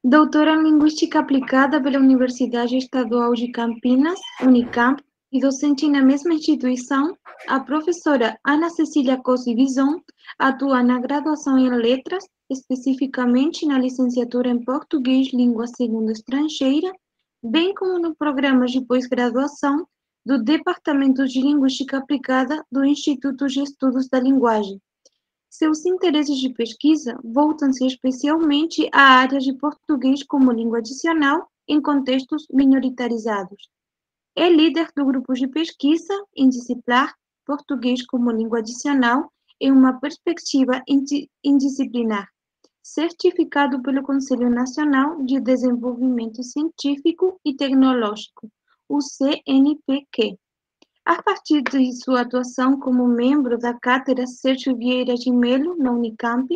Doutora em Linguística Aplicada pela Universidade Estadual de Campinas, Unicamp, e docente na mesma instituição, a professora Ana Cecília Cosi Vison atua na graduação em Letras, especificamente na licenciatura em Português, Língua Segunda Estrangeira, bem como no programa de pós-graduação do Departamento de Linguística Aplicada do Instituto de Estudos da Linguagem. Seus interesses de pesquisa voltam-se especialmente à área de português como língua adicional em contextos minoritarizados. É líder do grupo de pesquisa Indisciplinar Português como Língua Adicional em uma perspectiva indisciplinar, certificado pelo Conselho Nacional de Desenvolvimento Científico e Tecnológico, o CNPq. A partir de sua atuação como membro da Cátedra Sérgio Vieira de Melo, na Unicamp,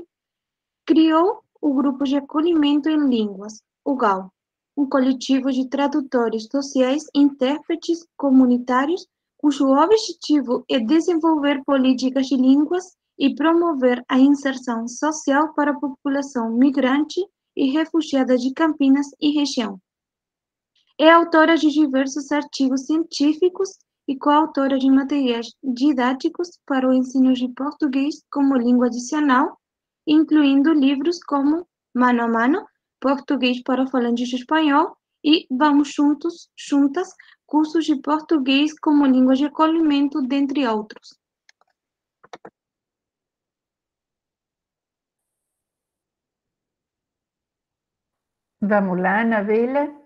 criou o Grupo de Acolhimento em Línguas, o GAL, um coletivo de tradutores sociais e intérpretes comunitários cujo objetivo é desenvolver políticas de línguas e promover a inserção social para a população migrante e refugiada de Campinas e região. É autora de diversos artigos científicos e coautora de materiais didáticos para o ensino de português como língua adicional, incluindo livros como Mano a Mano, Português para Falantes de Espanhol e Vamos Juntos, Juntas, cursos de português como língua de acolhimento, dentre outros. Vamos lá, Anabela.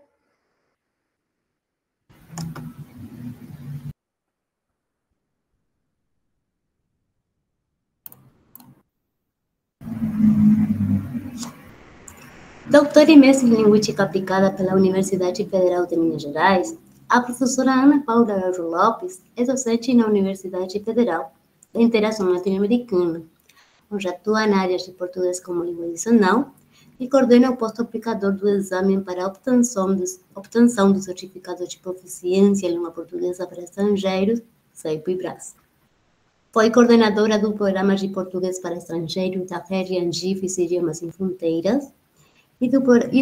Doutora e mestre em Linguística Aplicada pela Universidade Federal de Minas Gerais, a professora Ana Paula Araújo Lopes é docente na Universidade Federal da Interação Latino-Americana, onde atua na área de português como língua adicional e coordena o posto aplicador do exame para a obtenção do certificado de proficiência em língua portuguesa para estrangeiros, CEIPO-IBRAS. Foi coordenadora do programa de português para estrangeiros da rede Angifes Idiomas Sem Fronteiras, e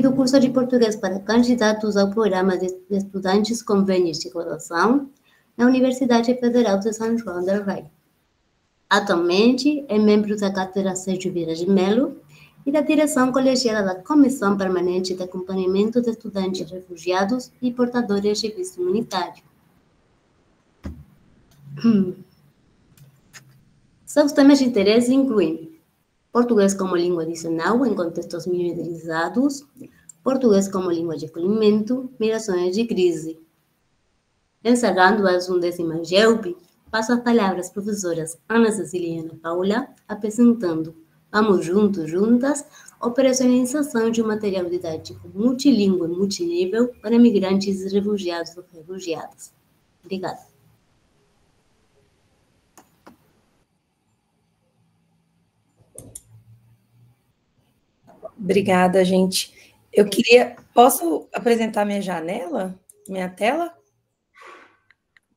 do curso de português para candidatos ao programa de estudantes convênios de graduação na Universidade Federal de São João del Rei. Atualmente é membro da Cátedra Sérgio Vieira de Melo e da direção colegiada da Comissão Permanente de Acompanhamento de Estudantes Refugiados e Portadores de Visto Humanitário. Seus temas de interesse incluem português como língua adicional em contextos minoritarizados, português como língua de acolhimento, migrações de crise. Encerrando a 11ª GEUP, passo a palavra às professoras Ana Cecília e Ana Paula, apresentando Vamos Juntos, Juntas, operacionalização de um material didático multilingüe e multinível para migrantes e refugiados ou refugiadas. Obrigada. Obrigada, gente. Posso apresentar minha janela? Minha tela?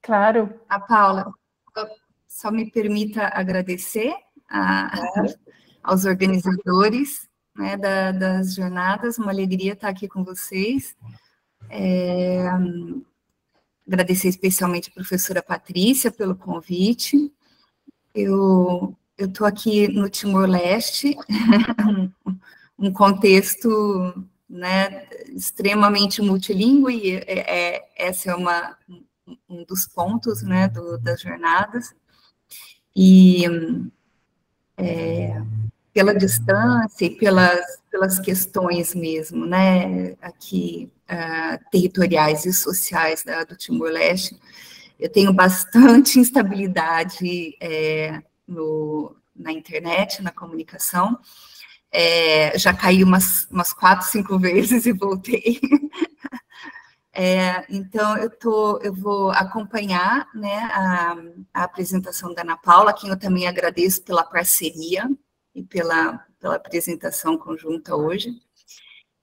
Claro. A Paula, só me permita agradecer aos organizadores, né, das jornadas, uma alegria estar aqui com vocês. Agradecer especialmente a professora Patrícia pelo convite. Eu estou aqui no Timor-Leste, um contexto, né, extremamente multilingüe, e esse é um dos pontos, né, das jornadas, e pela distância e pelas questões mesmo, né, aqui territoriais e sociais do Timor-Leste, eu tenho bastante instabilidade na internet, na comunicação. Já caí umas 4, 5 vezes e voltei. Então, eu vou acompanhar, né, a apresentação da Ana Paula, a quem eu também agradeço pela parceria e pela apresentação conjunta hoje.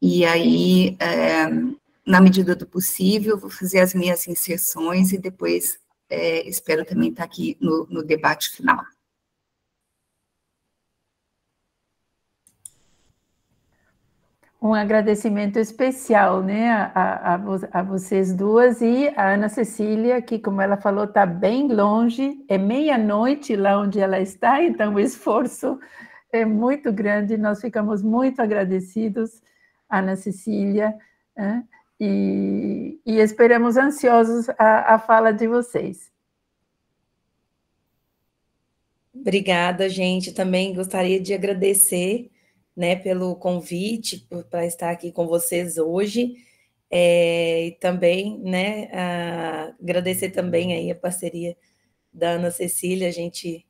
E aí, na medida do possível, vou fazer as minhas inserções e depois espero também estar aqui no debate final. um agradecimento especial, né, a vocês duas e a Ana Cecília, que, como ela falou, está bem longe, é meia-noite lá onde ela está, então o esforço é muito grande, nós ficamos muito agradecidos, Ana Cecília, né, e esperamos ansiosos a fala de vocês. Obrigada, gente. Também gostaria de agradecer, né, pelo convite, para estar aqui com vocês hoje. E também, né, agradecer também aí a parceria da Ana Cecília. A gente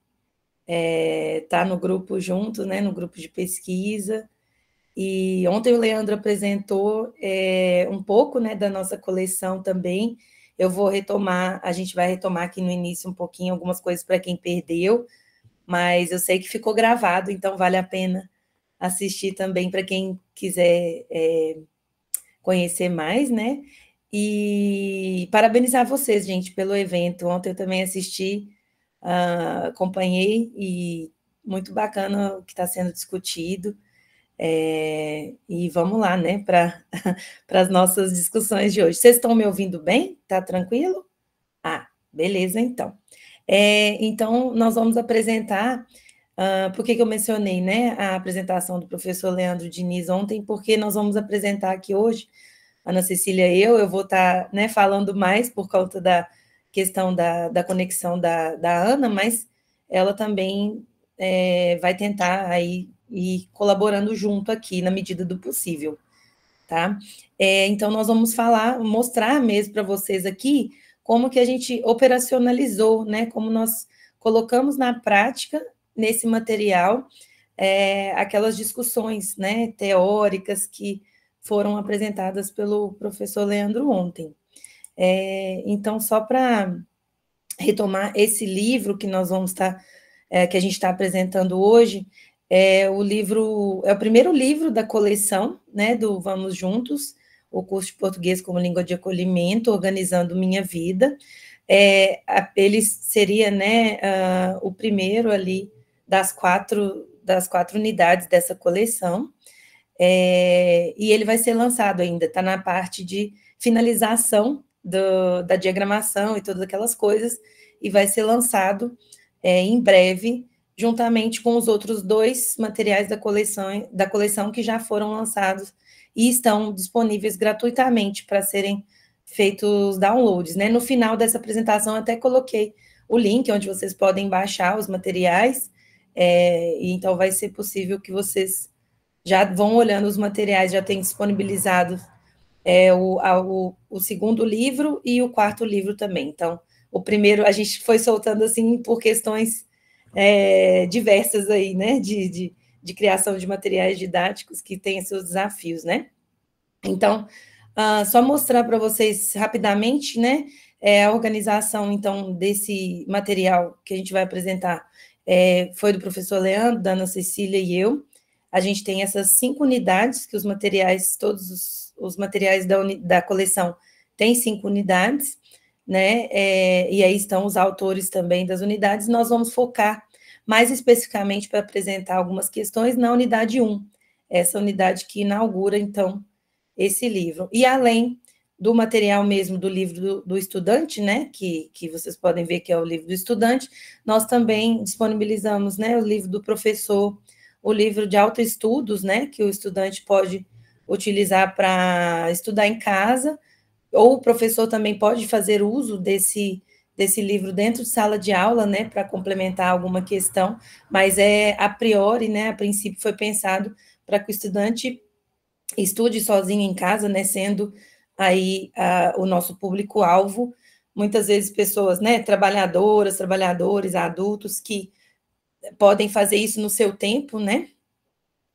está no grupo junto, né, no grupo de pesquisa. E ontem o Leandro apresentou um pouco, né, da nossa coleção também. Eu vou retomar, a gente vai retomar aqui no início um pouquinho algumas coisas para quem perdeu, mas eu sei que ficou gravado, então vale a pena assistir também para quem quiser conhecer mais, né? E parabenizar vocês, gente, pelo evento. Ontem eu também assisti, acompanhei, e muito bacana o que está sendo discutido. E vamos lá, né, para as nossas discussões de hoje. Vocês estão me ouvindo bem? Tá tranquilo? Beleza, então. Então, nós vamos apresentar, por que eu mencionei, né, a apresentação do professor Leandro Diniz ontem, porque nós vamos apresentar aqui hoje, Ana Cecília e eu vou estar, né, falando mais por conta da questão da conexão da Ana, mas ela também vai tentar aí ir colaborando junto aqui, na medida do possível, tá? Então, nós vamos mostrar mesmo para vocês aqui como que a gente operacionalizou, né, como nós colocamos na prática, nesse material, aquelas discussões, né, teóricas que foram apresentadas pelo professor Leandro ontem. Então, só para retomar esse livro que nós vamos estar, que a gente está apresentando hoje, é o primeiro livro da coleção, né, do Vamos Juntos, o curso de português como língua de acolhimento, Organizando Minha Vida. Ele seria, né, o primeiro ali das quatro unidades dessa coleção, e ele vai ser lançado ainda, está na parte de finalização da diagramação e todas aquelas coisas, e vai ser lançado em breve, juntamente com os outros 2 materiais da coleção que já foram lançados e estão disponíveis gratuitamente para serem feitos downloads, né? No final dessa apresentação, até coloquei o link onde vocês podem baixar os materiais, e então vai ser possível que vocês já vão olhando os materiais, já tem disponibilizado o segundo livro e o quarto livro também. Então, o primeiro a gente foi soltando assim por questões diversas aí, né, de criação de materiais didáticos que têm seus desafios, né? Então, só mostrar para vocês rapidamente, né, a organização, então, desse material que a gente vai apresentar foi do professor Leandro, da Ana Cecília e eu. A gente tem essas 5 unidades, que os materiais, todos os materiais da coleção têm 5 unidades, né, e aí estão os autores também das unidades. Nós vamos focar mais especificamente para apresentar algumas questões na unidade 1, essa unidade que inaugura, então, esse livro. E além do material mesmo do livro do estudante, né, que vocês podem ver que é o livro do estudante, nós também disponibilizamos, né, o livro do professor, o livro de autoestudos, né, que o estudante pode utilizar para estudar em casa, ou o professor também pode fazer uso desse livro dentro de sala de aula, né, para complementar alguma questão, mas a priori, né, a princípio foi pensado para que o estudante estude sozinho em casa, né, sendo aí o nosso público-alvo, muitas vezes pessoas, né, trabalhadores, adultos, que podem fazer isso no seu tempo, né,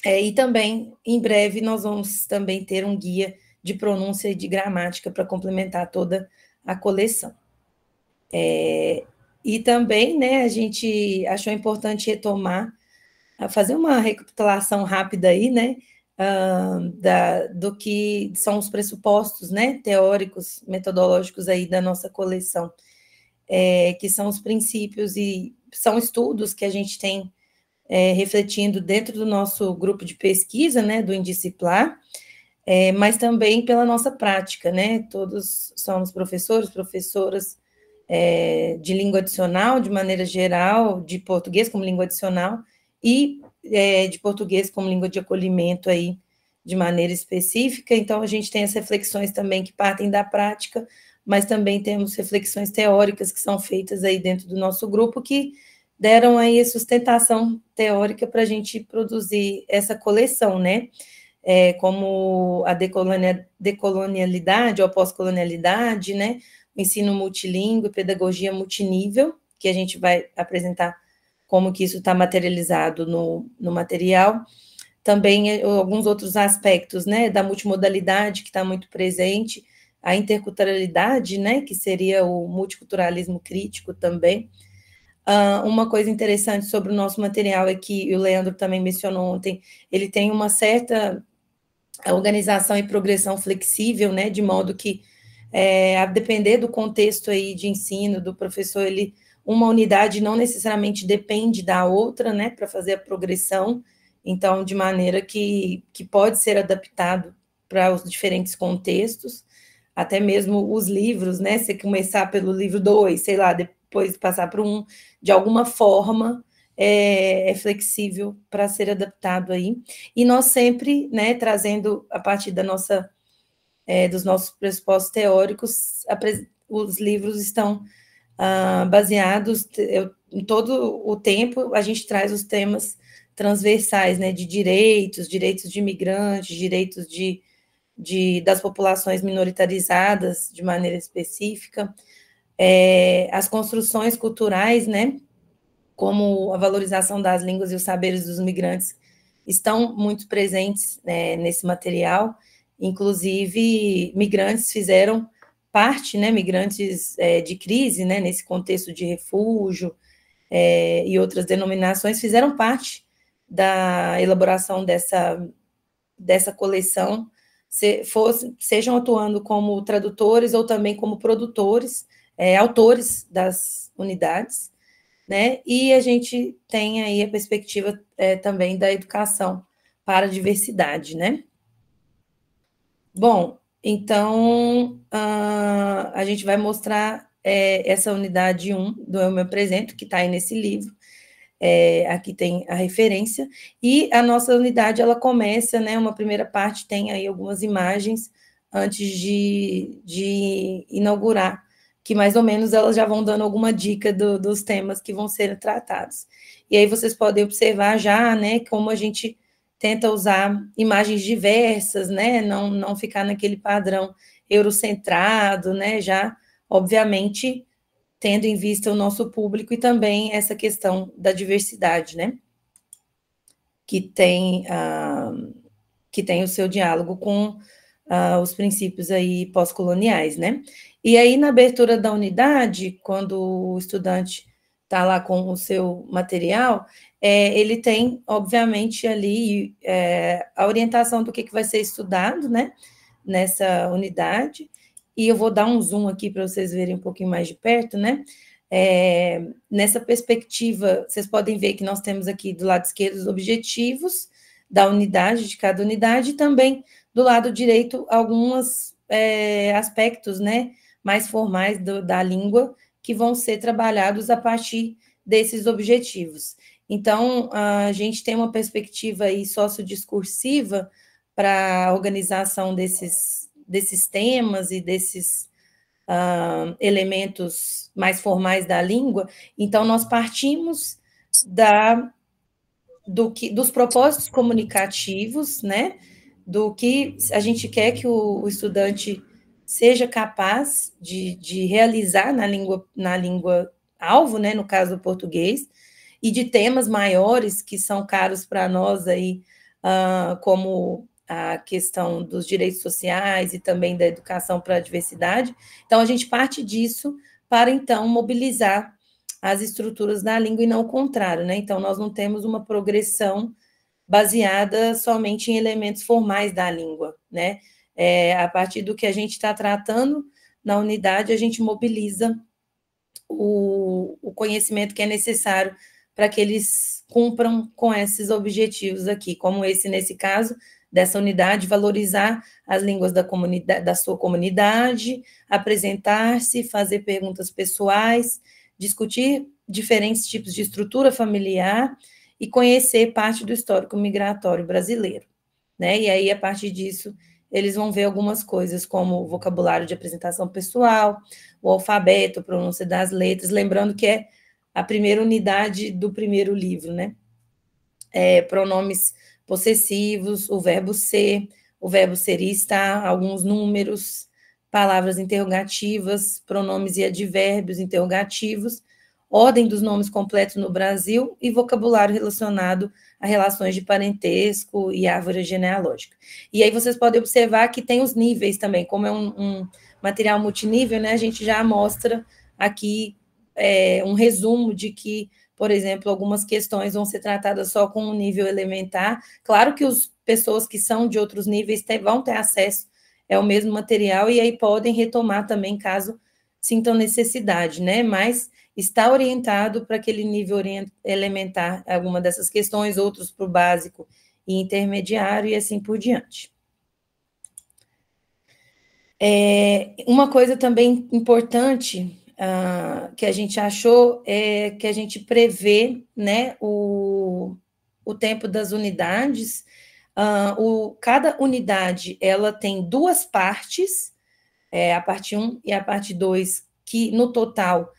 e também, em breve, nós vamos também ter um guia de pronúncia e de gramática para complementar toda a coleção. E também, né, a gente achou importante retomar, fazer uma recapitulação rápida aí, né, do que são os pressupostos, né, teóricos, metodológicos aí da nossa coleção, que são os princípios e são estudos que a gente tem refletindo dentro do nosso grupo de pesquisa, né, do Indisciplar, mas também pela nossa prática, né? Todos somos professores, professoras de língua adicional, de maneira geral, de português como língua adicional, e de português como língua de acolhimento aí, de maneira específica. Então, a gente tem as reflexões também que partem da prática, mas também temos reflexões teóricas que são feitas aí dentro do nosso grupo, que deram aí a sustentação teórica para a gente produzir essa coleção, né? Como a decolonialidade ou pós-colonialidade, né? O ensino multilingüe, pedagogia multinível, que a gente vai apresentar como que isso está materializado no material. Também alguns outros aspectos, né, da multimodalidade, que está muito presente, a interculturalidade, né, que seria o multiculturalismo crítico também. Uma coisa interessante sobre o nosso material é que, o Leandro também mencionou ontem, ele tem uma certa organização e progressão flexível, né, de modo que, a depender do contexto aí de ensino do professor, uma unidade não necessariamente depende da outra, né, para fazer a progressão, então, de maneira que pode ser adaptado para os diferentes contextos, até mesmo os livros, né, você começar pelo livro 2, sei lá, depois passar para um, de alguma forma, é flexível para ser adaptado aí, e nós sempre, né, trazendo a partir da nossa, dos nossos pressupostos teóricos, os livros estão baseados, em todo o tempo, a gente traz os temas transversais, né, de direitos de imigrantes, direitos das populações minoritarizadas, de maneira específica, as construções culturais, né, como a valorização das línguas e os saberes dos migrantes, estão muito presentes, né, nesse material. Inclusive, migrantes fizeram parte, né, migrantes de crise, né, nesse contexto de refúgio, e outras denominações, fizeram parte da elaboração dessa coleção, sejam atuando como tradutores ou também como produtores, autores das unidades, né? E a gente tem aí a perspectiva também da educação para a diversidade, né? Bom, então a gente vai mostrar essa unidade 1 do Eu Me Apresento, que está aí nesse livro. Aqui tem a referência, e a nossa unidade, ela começa, né, uma primeira parte tem aí algumas imagens antes de inaugurar, que mais ou menos elas já vão dando alguma dica dos temas que vão ser tratados. E aí vocês podem observar já, né, como a gente tenta usar imagens diversas, né, não ficar naquele padrão eurocentrado, né, já, obviamente, tendo em vista o nosso público e também essa questão da diversidade, né? Que tem o seu diálogo com os princípios aí pós-coloniais, né? E aí, na abertura da unidade, quando o estudante está lá com o seu material, ele tem, obviamente, ali a orientação do que vai ser estudado, né? Nessa unidade, e eu vou dar um zoom aqui para vocês verem um pouquinho mais de perto, né? Nessa perspectiva, vocês podem ver que nós temos aqui do lado esquerdo os objetivos da unidade, de cada unidade, e também do lado direito alguns aspectos, né, mais formais da língua que vão ser trabalhados a partir desses objetivos. Então, a gente tem uma perspectiva aí sociodiscursiva para a organização desses temas e desses elementos mais formais da língua. Então, nós partimos dos propósitos comunicativos, né, do que a gente quer que o estudante seja capaz de realizar na língua alvo, né, no caso do português, e de temas maiores que são caros para nós aí, como a questão dos direitos sociais e também da educação para a diversidade. Então, a gente parte disso para, então, mobilizar as estruturas da língua e não o contrário, né? Então, nós não temos uma progressão baseada somente em elementos formais da língua, né? A partir do que a gente está tratando na unidade, a gente mobiliza o conhecimento que é necessário para que eles cumpram com esses objetivos aqui, como esse, nesse caso, dessa unidade, valorizar as línguas da comunidade, da sua comunidade, apresentar-se, fazer perguntas pessoais, discutir diferentes tipos de estrutura familiar e conhecer parte do histórico migratório brasileiro, né? E aí, a partir disso, eles vão ver algumas coisas, como o vocabulário de apresentação pessoal, o alfabeto, a pronúncia das letras, lembrando que é a primeira unidade do primeiro livro, né? Pronomes possessivos, o verbo ser e estar, alguns números, palavras interrogativas, pronomes e advérbios interrogativos, ordem dos nomes completos no Brasil e vocabulário relacionado a relações de parentesco e árvore genealógica. E aí vocês podem observar que tem os níveis também, como é um material multinível, né, a gente já mostra aqui um resumo de que, por exemplo, algumas questões vão ser tratadas só com um nível elementar. Claro que as pessoas que são de outros níveis vão ter acesso ao mesmo material e aí podem retomar também, caso sintam necessidade, né? Mas está orientado para aquele nível elementar, alguma dessas questões, outros para o básico e intermediário e assim por diante. Uma coisa também importante que a gente achou é que a gente prevê, né, o tempo das unidades. Cada unidade ela tem duas partes, a parte 1 e a parte 2, que no total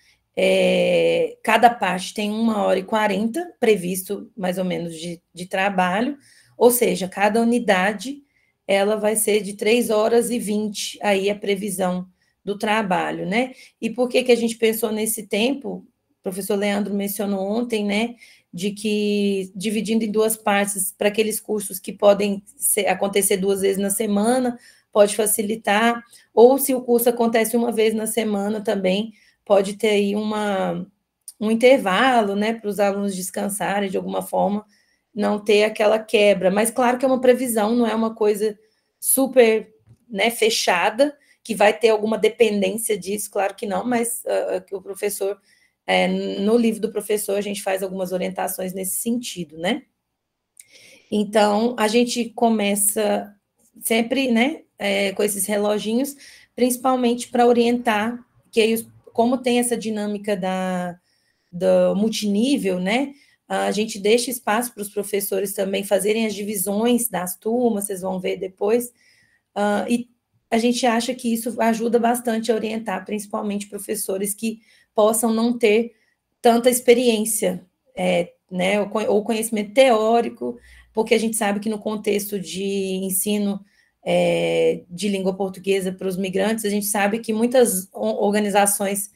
cada parte tem 1h40 previsto mais ou menos de trabalho, ou seja, cada unidade ela vai ser de 3h20, aí a previsão do trabalho, né? E por que a gente pensou nesse tempo? O professor Leandro mencionou ontem, né, de que dividindo em duas partes para aqueles cursos que podem acontecer 2 vezes na semana, pode facilitar, ou se o curso acontece 1 vez na semana também, pode ter aí um intervalo, né, para os alunos descansarem de alguma forma, não ter aquela quebra, mas claro que é uma previsão, não é uma coisa super, né, fechada, que vai ter alguma dependência disso, claro que não, mas que o professor, no livro do professor, a gente faz algumas orientações nesse sentido, né? Então, a gente começa sempre, né, com esses reloginhos, principalmente para orientar, que aí, como tem essa dinâmica do multinível, né, a gente deixa espaço para os professores também fazerem as divisões das turmas, vocês vão ver depois, e a gente acha que isso ajuda bastante a orientar, principalmente professores que possam não ter tanta experiência, né, ou conhecimento teórico, porque a gente sabe que no contexto de ensino de língua portuguesa para os migrantes, a gente sabe que muitas organizações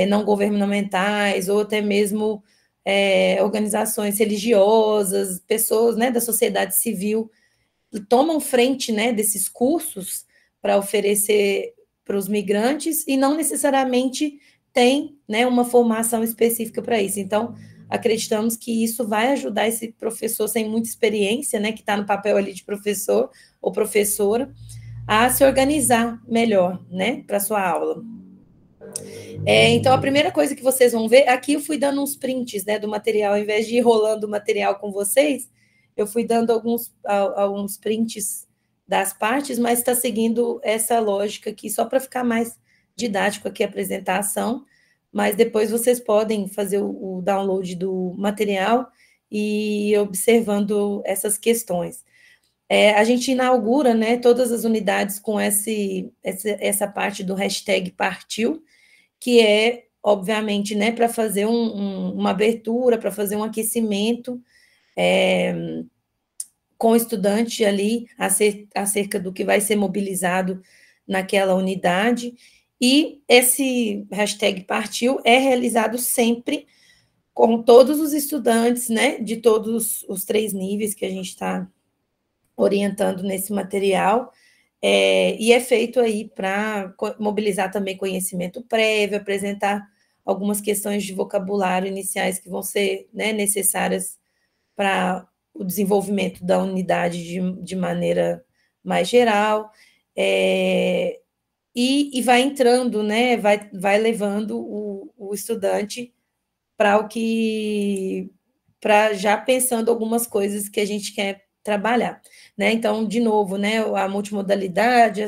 não governamentais, ou até mesmo organizações religiosas, pessoas, né, da sociedade civil, tomam frente, né, desses cursos para oferecer para os migrantes e não necessariamente tem, né, uma formação específica para isso. Então, acreditamos que isso vai ajudar esse professor sem muita experiência, né, que está no papel ali de professor ou professora, a se organizar melhor, né, para a sua aula. Então, a primeira coisa que vocês vão ver, aqui eu fui dando uns prints, né, do material, ao invés de ir rolando o material com vocês, eu fui dando alguns prints das partes, mas está seguindo essa lógica aqui, só para ficar mais didático aqui a apresentação, mas depois vocês podem fazer o download do material e ir observando essas questões. A gente inaugura, né, todas as unidades com essa parte do hashtag partiu, que é, obviamente, né, para fazer uma abertura, para fazer um aquecimento com o estudante ali acerca do que vai ser mobilizado naquela unidade, e esse hashtag partiu é realizado sempre com todos os estudantes, né, de todos os 3 níveis que a gente está orientando nesse material, e é feito aí para mobilizar também conhecimento prévio, apresentar algumas questões de vocabulário iniciais que vão ser, né, necessárias para o desenvolvimento da unidade de maneira mais geral, e vai entrando, né, vai levando o estudante para já pensando algumas coisas que a gente quer trabalhar, né? Então, de novo, né, a multimodalidade,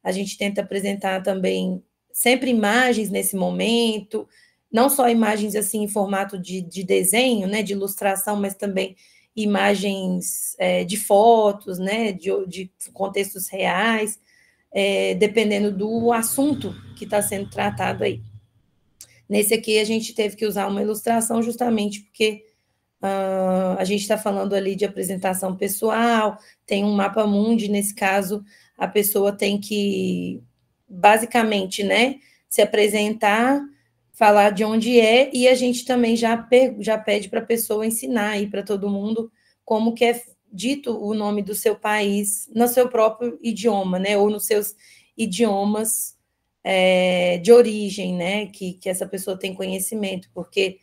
a gente tenta apresentar também sempre imagens nesse momento, não só imagens assim em formato de desenho, né, de ilustração, mas também imagens de fotos, né, de contextos reais, dependendo do assunto que está sendo tratado aí. Nesse aqui, a gente teve que usar uma ilustração justamente porque a gente está falando ali de apresentação pessoal, tem um mapa mundi, nesse caso, a pessoa tem que, basicamente, né, se apresentar, falar de onde é, e a gente também já pede para a pessoa ensinar aí para todo mundo como que é dito o nome do seu país no seu próprio idioma, né, ou nos seus idiomas de origem, né, que essa pessoa tem conhecimento, porque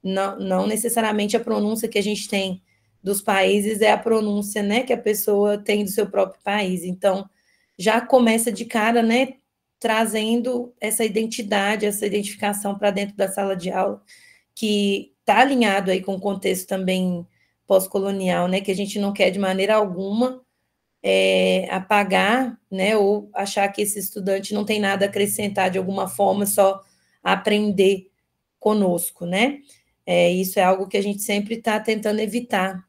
não necessariamente a pronúncia que a gente tem dos países é a pronúncia, né, que a pessoa tem do seu próprio país. Então, já começa de cara, né, trazendo essa identidade, essa identificação para dentro da sala de aula, que está alinhado aí com o contexto também pós-colonial, né, que a gente não quer de maneira alguma apagar, né, ou achar que esse estudante não tem nada a acrescentar de alguma forma, só aprender conosco, né? Isso é algo que a gente sempre está tentando evitar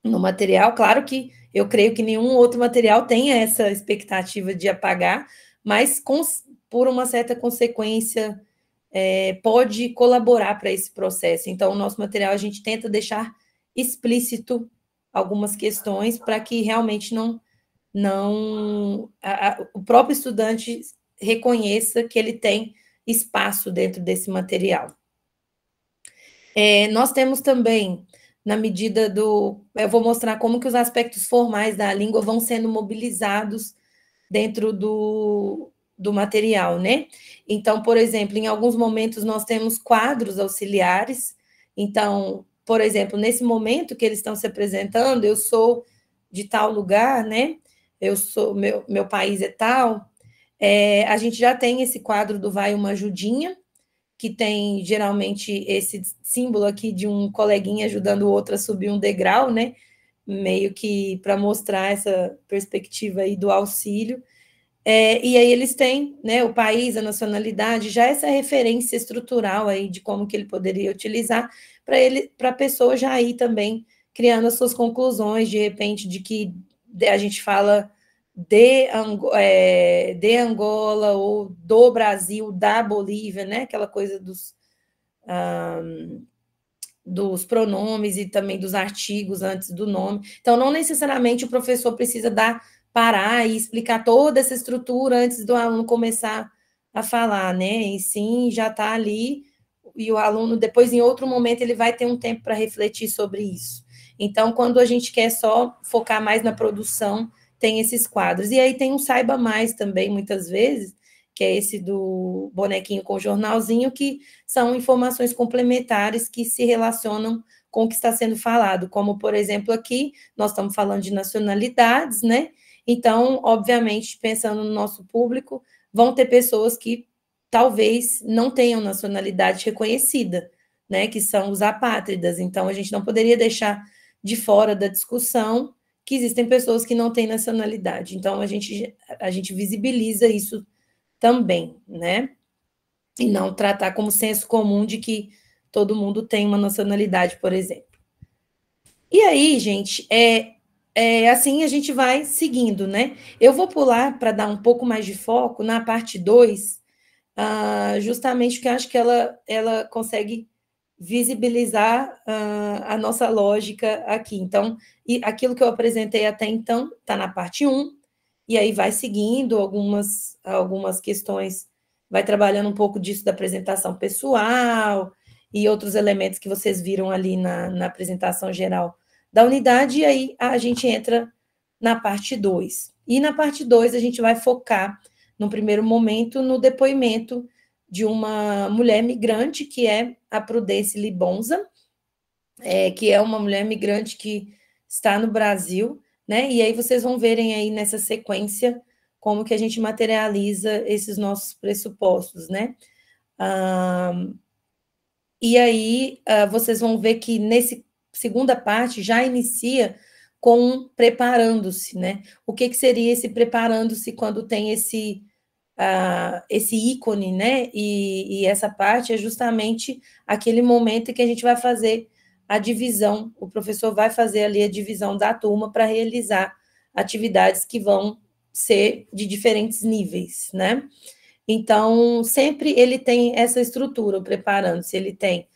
no material. Claro que eu creio que nenhum outro material tem essa expectativa de apagar, mas por uma certa consequência pode colaborar para esse processo. Então, o nosso material a gente tenta deixar explícito algumas questões para que realmente o próprio estudante reconheça que ele tem espaço dentro desse material. Nós temos também, na medida eu vou mostrar como que os aspectos formais da língua vão sendo mobilizados dentro do material, né? Então, por exemplo, em alguns momentos nós temos quadros auxiliares. Então, por exemplo, nesse momento que eles estão se apresentando, eu sou de tal lugar, né? Eu sou, meu país é tal. A gente já tem esse quadro do Vai Uma Ajudinha, que tem geralmente esse símbolo aqui de um coleguinha ajudando o outro a subir um degrau, né? Meio que para mostrar essa perspectiva aí do auxílio. E aí eles têm, né, o país, a nacionalidade, já essa referência estrutural aí de como que ele poderia utilizar para a pessoa já ir também criando as suas conclusões, de repente, de que a gente fala de Angola ou do Brasil, da Bolívia, né, aquela coisa dos pronomes e também dos artigos antes do nome. Então, não necessariamente o professor precisa parar e explicar toda essa estrutura antes do aluno começar a falar, né? E sim, já está ali, e o aluno, depois, em outro momento, ele vai ter um tempo para refletir sobre isso. Então, quando a gente quer só focar mais na produção, tem esses quadros. E aí tem um Saiba Mais também, muitas vezes, que é esse do bonequinho com jornalzinho, que são informações complementares que se relacionam com o que está sendo falado, como, por exemplo, aqui, nós estamos falando de nacionalidades, né? Então, obviamente, pensando no nosso público, vão ter pessoas que talvez não tenham nacionalidade reconhecida, né? Que são os apátridas. Então, a gente não poderia deixar de fora da discussão que existem pessoas que não têm nacionalidade. Então, a gente visibiliza isso também, né? E não tratar como senso comum de que todo mundo tem uma nacionalidade, por exemplo. E aí, gente, assim a gente vai seguindo, né? Eu vou pular para dar um pouco mais de foco na parte 2, justamente porque eu acho que ela consegue visibilizar a nossa lógica aqui. Então, aquilo que eu apresentei até então está na parte 1, e aí vai seguindo algumas questões, vai trabalhando um pouco disso da apresentação pessoal e outros elementos que vocês viram ali na apresentação geral da unidade, e aí a gente entra na parte 2. E na parte 2 a gente vai focar, no primeiro momento, no depoimento de uma mulher migrante, que é a Prudence Libonza, que é uma mulher migrante que está no Brasil, né? E aí vocês vão verem aí nessa sequência como que a gente materializa esses nossos pressupostos, né? E aí vocês vão ver que nessa segunda parte já inicia com preparando-se, né? O que seria esse preparando-se quando tem esse ícone, né? E essa parte é justamente aquele momento em que a gente vai fazer a divisão, o professor vai fazer ali a divisão da turma para realizar atividades que vão ser de diferentes níveis, né? Então, sempre ele tem essa estrutura, preparando-se, ele tem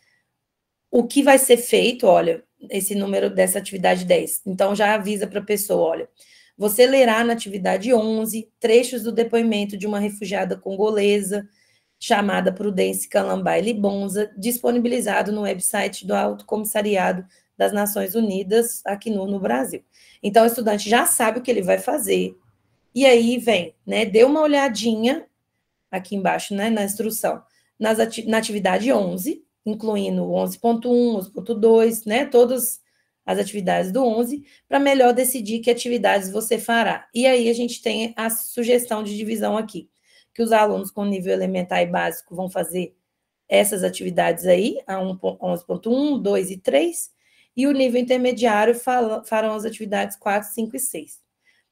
o que vai ser feito, olha, esse número dessa atividade 10. Então, já avisa para a pessoa, olha, você lerá na atividade 11 trechos do depoimento de uma refugiada congolesa chamada Prudence Kalamba Libonza, disponibilizado no website do Alto Comissariado das Nações Unidas, aqui no Brasil. Então, o estudante já sabe o que ele vai fazer, e aí vem, né, dê uma olhadinha aqui embaixo, né, na instrução, na atividade 11, incluindo o 11.1, 11.2, né, todas as atividades do 11, para melhor decidir que atividades você fará. E aí a gente tem a sugestão de divisão aqui, que os alunos com nível elementar e básico vão fazer essas atividades aí, a 11.1, 2 e 3, e o nível intermediário farão as atividades 4, 5 e 6.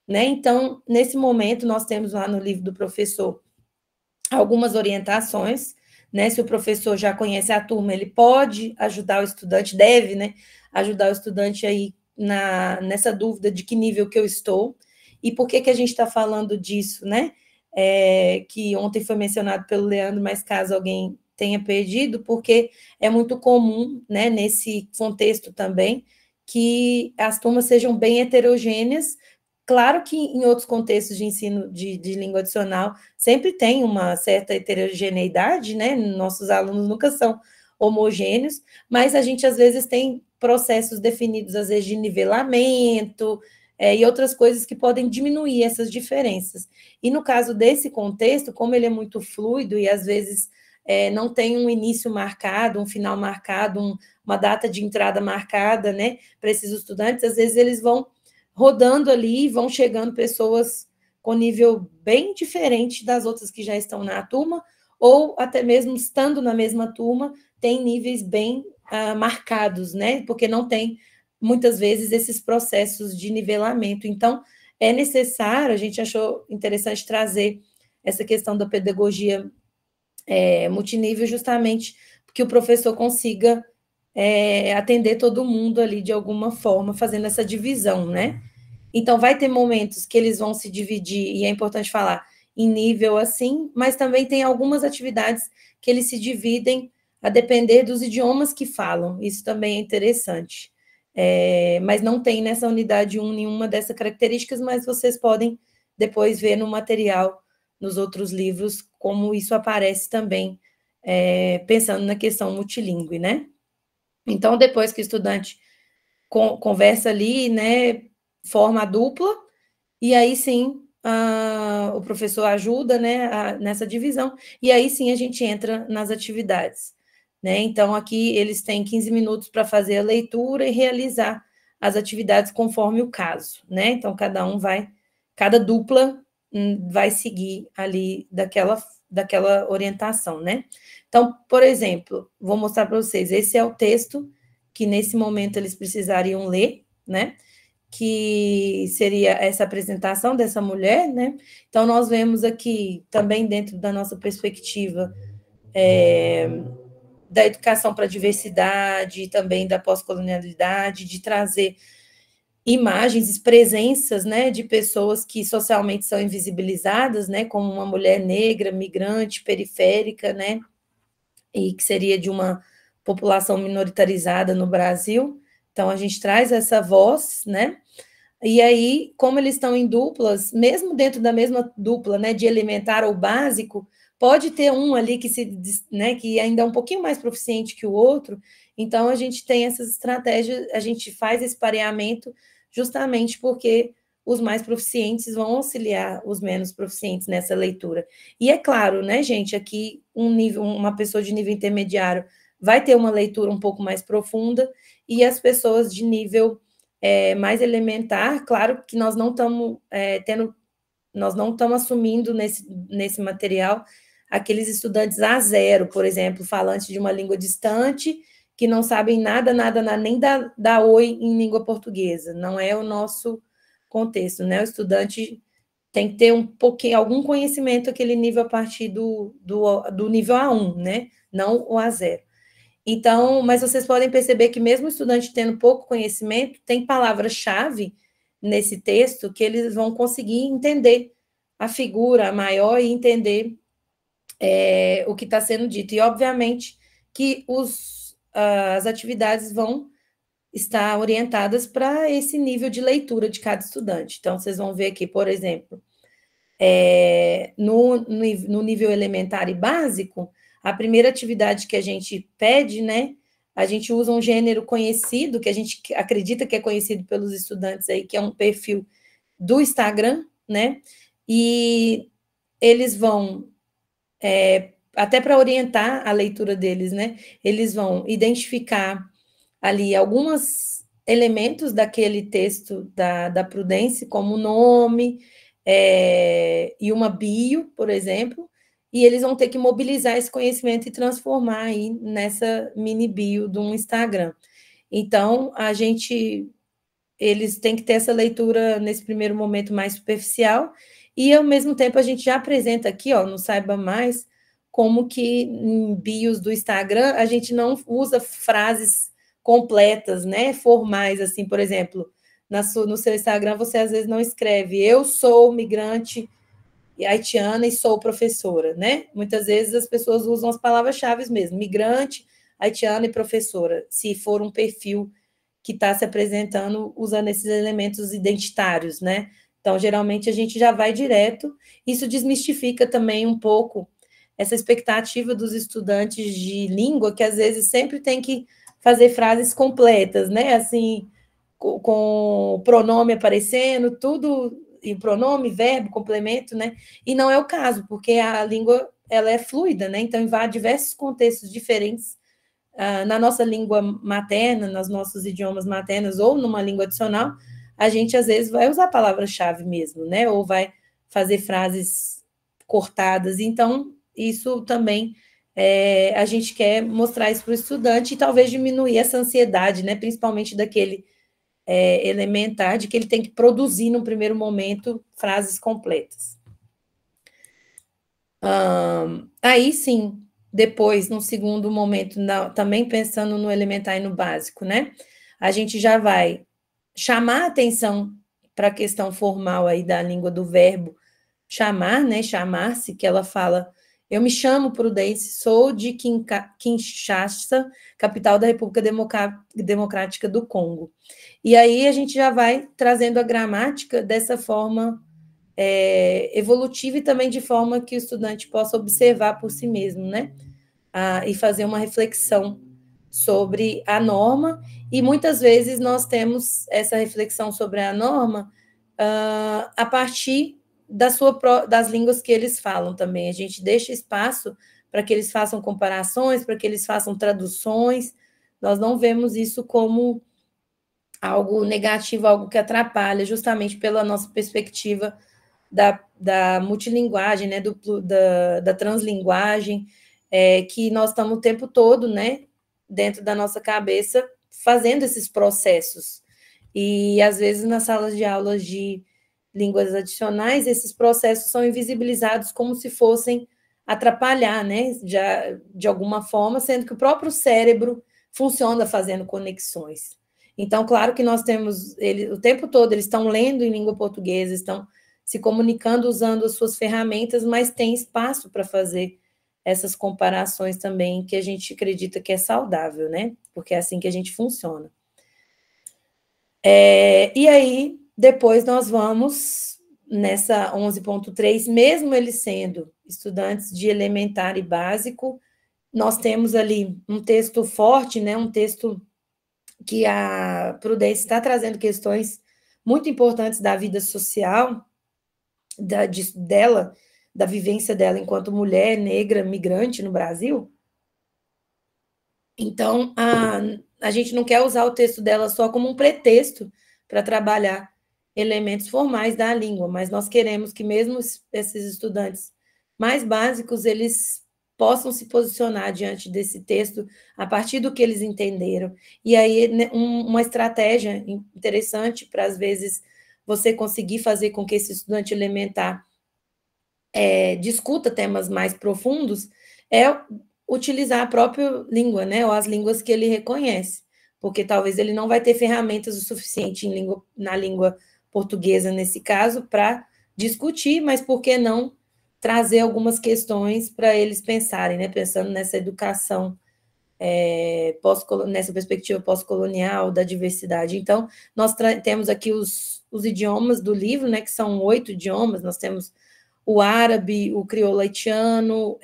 Né? Então, nesse momento, nós temos lá no livro do professor algumas orientações, né? Se o professor já conhece a turma, ele pode ajudar o estudante, deve, né? Ajudar o estudante aí nessa dúvida de que nível que eu estou. E por que a gente está falando disso, né? Que ontem foi mencionado pelo Leandro, mas caso alguém tenha perdido, porque é muito comum, né, nesse contexto também, que as turmas sejam bem heterogêneas. Claro que em outros contextos de ensino de língua adicional sempre tem uma certa heterogeneidade, né? Nossos alunos nunca são homogêneos, mas a gente às vezes tem processos definidos, às vezes, de nivelamento, e outras coisas que podem diminuir essas diferenças. E no caso desse contexto, como ele é muito fluido e às vezes não tem um início marcado, um final marcado, uma data de entrada marcada, né, para esses estudantes, às vezes eles vão rodando ali, vão chegando pessoas com nível bem diferente das outras que já estão na turma, ou até mesmo estando na mesma turma, tem níveis bem marcados, né? Porque não tem, muitas vezes, esses processos de nivelamento. Então, é necessário, a gente achou interessante trazer essa questão da pedagogia multinível, justamente porque o professor consiga atender todo mundo ali de alguma forma, fazendo essa divisão, né? Então, vai ter momentos que eles vão se dividir, e é importante falar, em nível assim, mas também tem algumas atividades que eles se dividem a depender dos idiomas que falam. Isso também é interessante. Mas não tem nessa unidade 1 nenhuma dessas características, mas vocês podem depois ver no material, nos outros livros, como isso aparece também, pensando na questão multilingüe, né? Então, depois que o estudante conversa ali, né, forma a dupla, e aí sim o professor ajuda, né, nessa divisão, e aí sim a gente entra nas atividades. Né? Então, aqui eles têm 15 minutos para fazer a leitura e realizar as atividades conforme o caso. Né? Então, cada dupla vai seguir ali daquela orientação. Né? Então, por exemplo, vou mostrar para vocês, esse é o texto que nesse momento eles precisariam ler, né? Que seria essa apresentação dessa mulher, né? Então, nós vemos aqui, também dentro da nossa perspectiva da educação para a diversidade, também da pós-colonialidade, de trazer imagens, presenças, né, de pessoas que socialmente são invisibilizadas, né, como uma mulher negra, migrante, periférica, né, e que seria de uma população minoritarizada no Brasil. Então, a gente traz essa voz, né? E aí, como eles estão em duplas, mesmo dentro da mesma dupla, né, de elementar ou básico, pode ter um ali que ainda é um pouquinho mais proficiente que o outro. Então, a gente tem essas estratégias, a gente faz esse pareamento justamente porque os mais proficientes vão auxiliar os menos proficientes nessa leitura. E é claro, né, gente, aqui uma pessoa de nível intermediário vai ter uma leitura um pouco mais profunda, e as pessoas de nível mais elementar, claro que nós não estamos assumindo nesse material aqueles estudantes A0, por exemplo, falantes de uma língua distante, que não sabem nada, nem dar oi em língua portuguesa. Não é o nosso contexto, né? O estudante tem que ter um pouquinho, algum conhecimento, aquele nível a partir do nível A1, né? Não o A0. Então, mas vocês podem perceber que mesmo o estudante tendo pouco conhecimento, tem palavra-chave nesse texto que eles vão conseguir entender a figura maior e entender o que está sendo dito. E, obviamente, que as atividades vão estar orientadas para esse nível de leitura de cada estudante. Então, vocês vão ver aqui, por exemplo, no nível elementar e básico, a primeira atividade que a gente pede, né, a gente usa um gênero conhecido, que a gente acredita que é conhecido pelos estudantes aí, que é um perfil do Instagram, né, e eles vão, até para orientar a leitura deles, né, eles vão identificar ali alguns elementos daquele texto da Prudence, como nome, e uma bio, por exemplo, e eles vão ter que mobilizar esse conhecimento e transformar aí nessa mini bio de um Instagram. Então, eles têm que ter essa leitura nesse primeiro momento mais superficial, e ao mesmo tempo a gente já apresenta aqui, ó, no Saiba Mais, como que em bios do Instagram a gente não usa frases completas, né, formais, assim, por exemplo, no seu Instagram você às vezes não escreve, eu sou migrante haitiana e sou professora, né? Muitas vezes as pessoas usam as palavras-chave mesmo, migrante, haitiana e professora, se for um perfil que está se apresentando usando esses elementos identitários, né? Então, geralmente, a gente já vai direto. Isso desmistifica também um pouco essa expectativa dos estudantes de língua, que às vezes sempre tem que fazer frases completas, né? Assim, com o pronome aparecendo, tudo, e pronome, verbo, complemento, né? E não é o caso, porque a língua, ela é fluida, né? Então, em diversos contextos diferentes, na nossa língua materna, nos nossos idiomas maternos, ou numa língua adicional, a gente, às vezes, vai usar a palavra-chave mesmo, né? Ou vai fazer frases cortadas. Então, isso também, a gente quer mostrar isso para o estudante e talvez diminuir essa ansiedade, né? Principalmente daquele elementar, de que ele tem que produzir, no primeiro momento, frases completas. Aí, sim, depois, no segundo momento, também pensando no elementar e no básico, né? A gente já vai chamar a atenção para a questão formal aí da língua do verbo chamar, né? Chamar-se, que ela fala, eu me chamo Prudence, sou de Kinshasa, capital da República Democrática do Congo. E aí a gente já vai trazendo a gramática dessa forma evolutiva e também de forma que o estudante possa observar por si mesmo, né? E fazer uma reflexão sobre a norma, e muitas vezes nós temos essa reflexão sobre a norma a partir das línguas que eles falam também. A gente deixa espaço para que eles façam comparações, para que eles façam traduções. Nós não vemos isso como algo negativo, algo que atrapalha, justamente pela nossa perspectiva da multilinguagem, né, da translinguagem, que nós estamos o tempo todo, né, dentro da nossa cabeça, fazendo esses processos. E, às vezes, nas salas de aulas de línguas adicionais, esses processos são invisibilizados como se fossem atrapalhar, né, de alguma forma, sendo que o próprio cérebro funciona fazendo conexões. Então, claro que nós temos, o tempo todo, eles estão lendo em língua portuguesa, estão se comunicando usando as suas ferramentas, mas tem espaço para fazer essas comparações também, que a gente acredita que é saudável, né? Porque é assim que a gente funciona. E aí, depois nós vamos nessa 11.3, mesmo eles sendo estudantes de elementar e básico, nós temos ali um texto forte, né? Um texto que a Prudence está trazendo questões muito importantes da vida social, da vivência dela enquanto mulher negra migrante no Brasil. Então, a gente não quer usar o texto dela só como um pretexto para trabalhar elementos formais da língua, mas nós queremos que mesmo esses estudantes mais básicos, eles possam se posicionar diante desse texto a partir do que eles entenderam. E aí, né, uma estratégia interessante para, às vezes, você conseguir fazer com que esse estudante elementar discuta temas mais profundos é utilizar a própria língua, né, ou as línguas que ele reconhece, porque talvez ele não vai ter ferramentas o suficiente na língua portuguesa, nesse caso, para discutir, mas por que não trazer algumas questões para eles pensarem, né? Pensando nessa educação, nessa perspectiva pós-colonial, da diversidade. Então, nós temos aqui os idiomas do livro, né? Que são 8 idiomas, nós temos o árabe, o crioulo haitiano,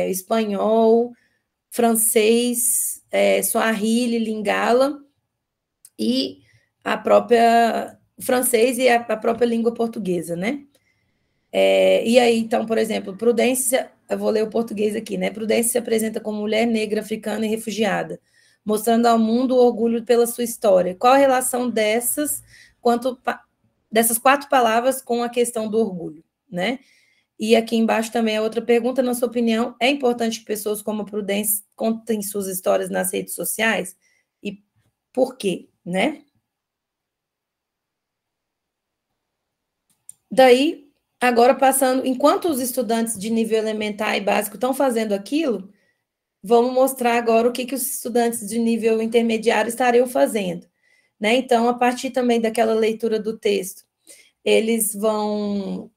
espanhol, francês, swahili, lingala, e a própria francês e a própria língua portuguesa, né? E aí, então, por exemplo, Prudência, eu vou ler o português aqui, né? Prudência se apresenta como mulher negra, africana e refugiada, mostrando ao mundo o orgulho pela sua história. Qual a relação dessas 4 palavras com a questão do orgulho, né? E aqui embaixo também é outra pergunta, na sua opinião, é importante que pessoas como a Prudência contem suas histórias nas redes sociais? E por quê, né? Daí, agora passando, enquanto os estudantes de nível elementar e básico estão fazendo aquilo, vamos mostrar agora o que os estudantes de nível intermediário estariam fazendo, né? Então, a partir também daquela leitura do texto, eles vão...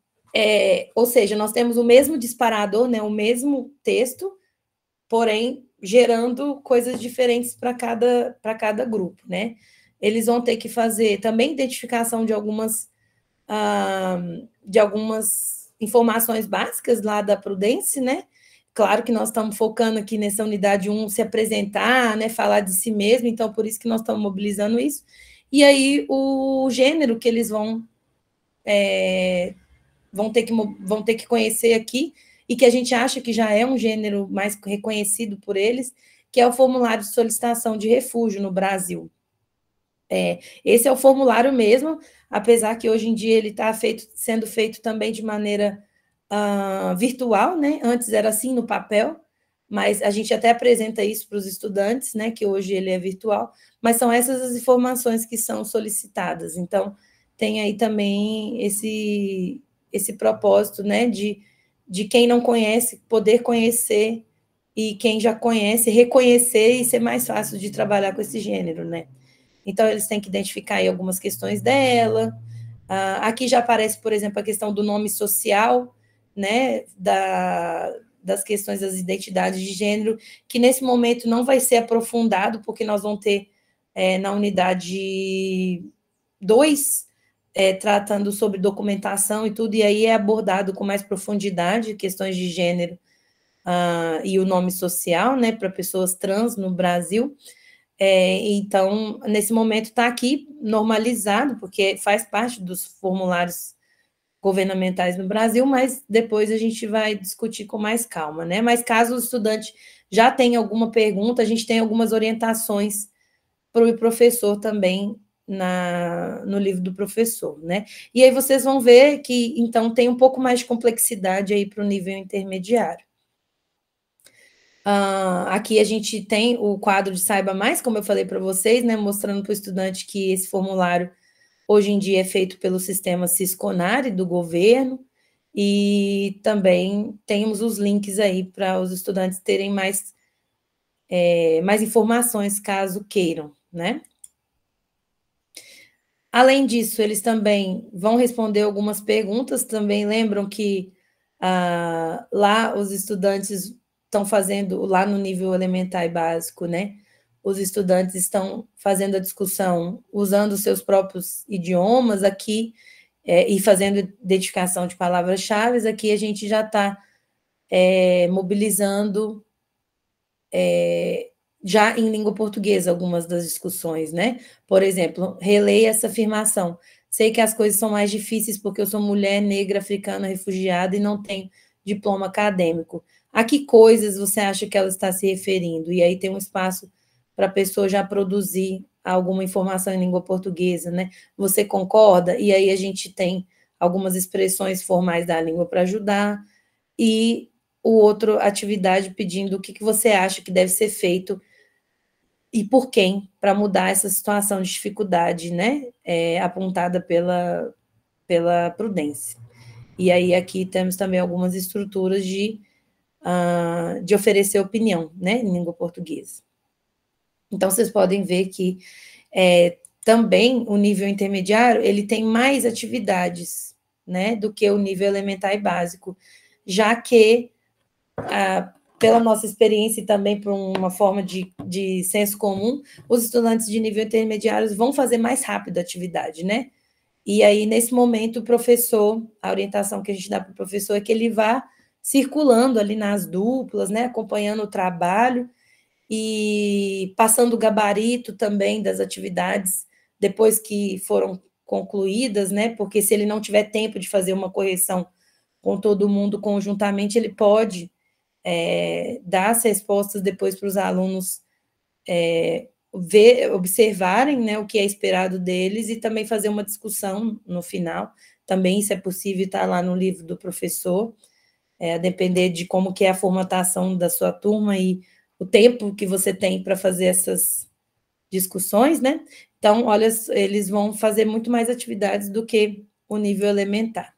ou seja, nós temos o mesmo disparador, né? O mesmo texto, porém, gerando coisas diferentes para cada grupo, né? Eles vão ter que fazer também identificação de algumas informações básicas lá da Prudência, né? Claro que nós estamos focando aqui nessa unidade 1, se apresentar, né? Falar de si mesmo, então por isso que nós estamos mobilizando isso. E aí o gênero que eles vão ter que conhecer aqui, e que a gente acha que já é um gênero mais reconhecido por eles, que é o formulário de solicitação de refúgio no Brasil. Esse é o formulário mesmo, apesar que hoje em dia ele está sendo feito também de maneira virtual, né? Antes era assim no papel, mas a gente até apresenta isso para os estudantes, né? Que hoje ele é virtual, mas são essas as informações que são solicitadas. Então, tem aí também esse propósito, né? De quem não conhece poder conhecer, e quem já conhece reconhecer, e ser mais fácil de trabalhar com esse gênero, né? Então, eles têm que identificar aí algumas questões dela. Aqui já aparece, por exemplo, a questão do nome social, né, das questões das identidades de gênero, que nesse momento não vai ser aprofundado, porque nós vamos ter na unidade 2, tratando sobre documentação e tudo, e aí é abordado com mais profundidade questões de gênero e o nome social, né, para pessoas trans no Brasil. Então, nesse momento está aqui normalizado, porque faz parte dos formulários governamentais no Brasil, mas depois a gente vai discutir com mais calma, né? Mas caso o estudante já tenha alguma pergunta, a gente tem algumas orientações para o professor também no livro do professor, né? E aí vocês vão ver que, então, tem um pouco mais de complexidade aí para o nível intermediário. Aqui a gente tem o quadro de Saiba Mais, como eu falei para vocês, né, mostrando para o estudante que esse formulário, hoje em dia, é feito pelo sistema Sisconare do governo, e também temos os links aí para os estudantes terem mais informações, caso queiram, né? Além disso, eles também vão responder algumas perguntas, também lembram que lá os estudantes estão fazendo, lá no nível elementar e básico, né? Os estudantes estão fazendo a discussão usando os seus próprios idiomas aqui, e fazendo identificação de palavras-chave. Aqui a gente já está mobilizando já em língua portuguesa algumas das discussões, né? Por exemplo, releia essa afirmação. Sei que as coisas são mais difíceis porque eu sou mulher, negra, africana, refugiada e não tenho diploma acadêmico. A que coisas você acha que ela está se referindo? E aí tem um espaço para a pessoa já produzir alguma informação em língua portuguesa, né? Você concorda? E aí a gente tem algumas expressões formais da língua para ajudar, e o outro atividade pedindo o que você acha que deve ser feito e por quem, para mudar essa situação de dificuldade, né, apontada pela Prudência. E aí aqui temos também algumas estruturas de oferecer opinião, né, em língua portuguesa. Então, vocês podem ver que também o nível intermediário, ele tem mais atividades, né, do que o nível elementar e básico, já que, pela nossa experiência e também por uma forma de senso comum, os estudantes de nível intermediário vão fazer mais rápido a atividade, né? E aí, nesse momento, o professor, a orientação que a gente dá para o professor é que ele vá circulando ali nas duplas, né, acompanhando o trabalho e passando o gabarito também das atividades depois que foram concluídas, né, porque se ele não tiver tempo de fazer uma correção com todo mundo conjuntamente, ele pode dar as respostas depois para os alunos observarem, né, o que é esperado deles e também fazer uma discussão no final. Também isso é possível, está lá no livro do professor, a depender de como que é a formatação da sua turma e o tempo que você tem para fazer essas discussões, né? Então, olha, eles vão fazer muito mais atividades do que o nível elementar.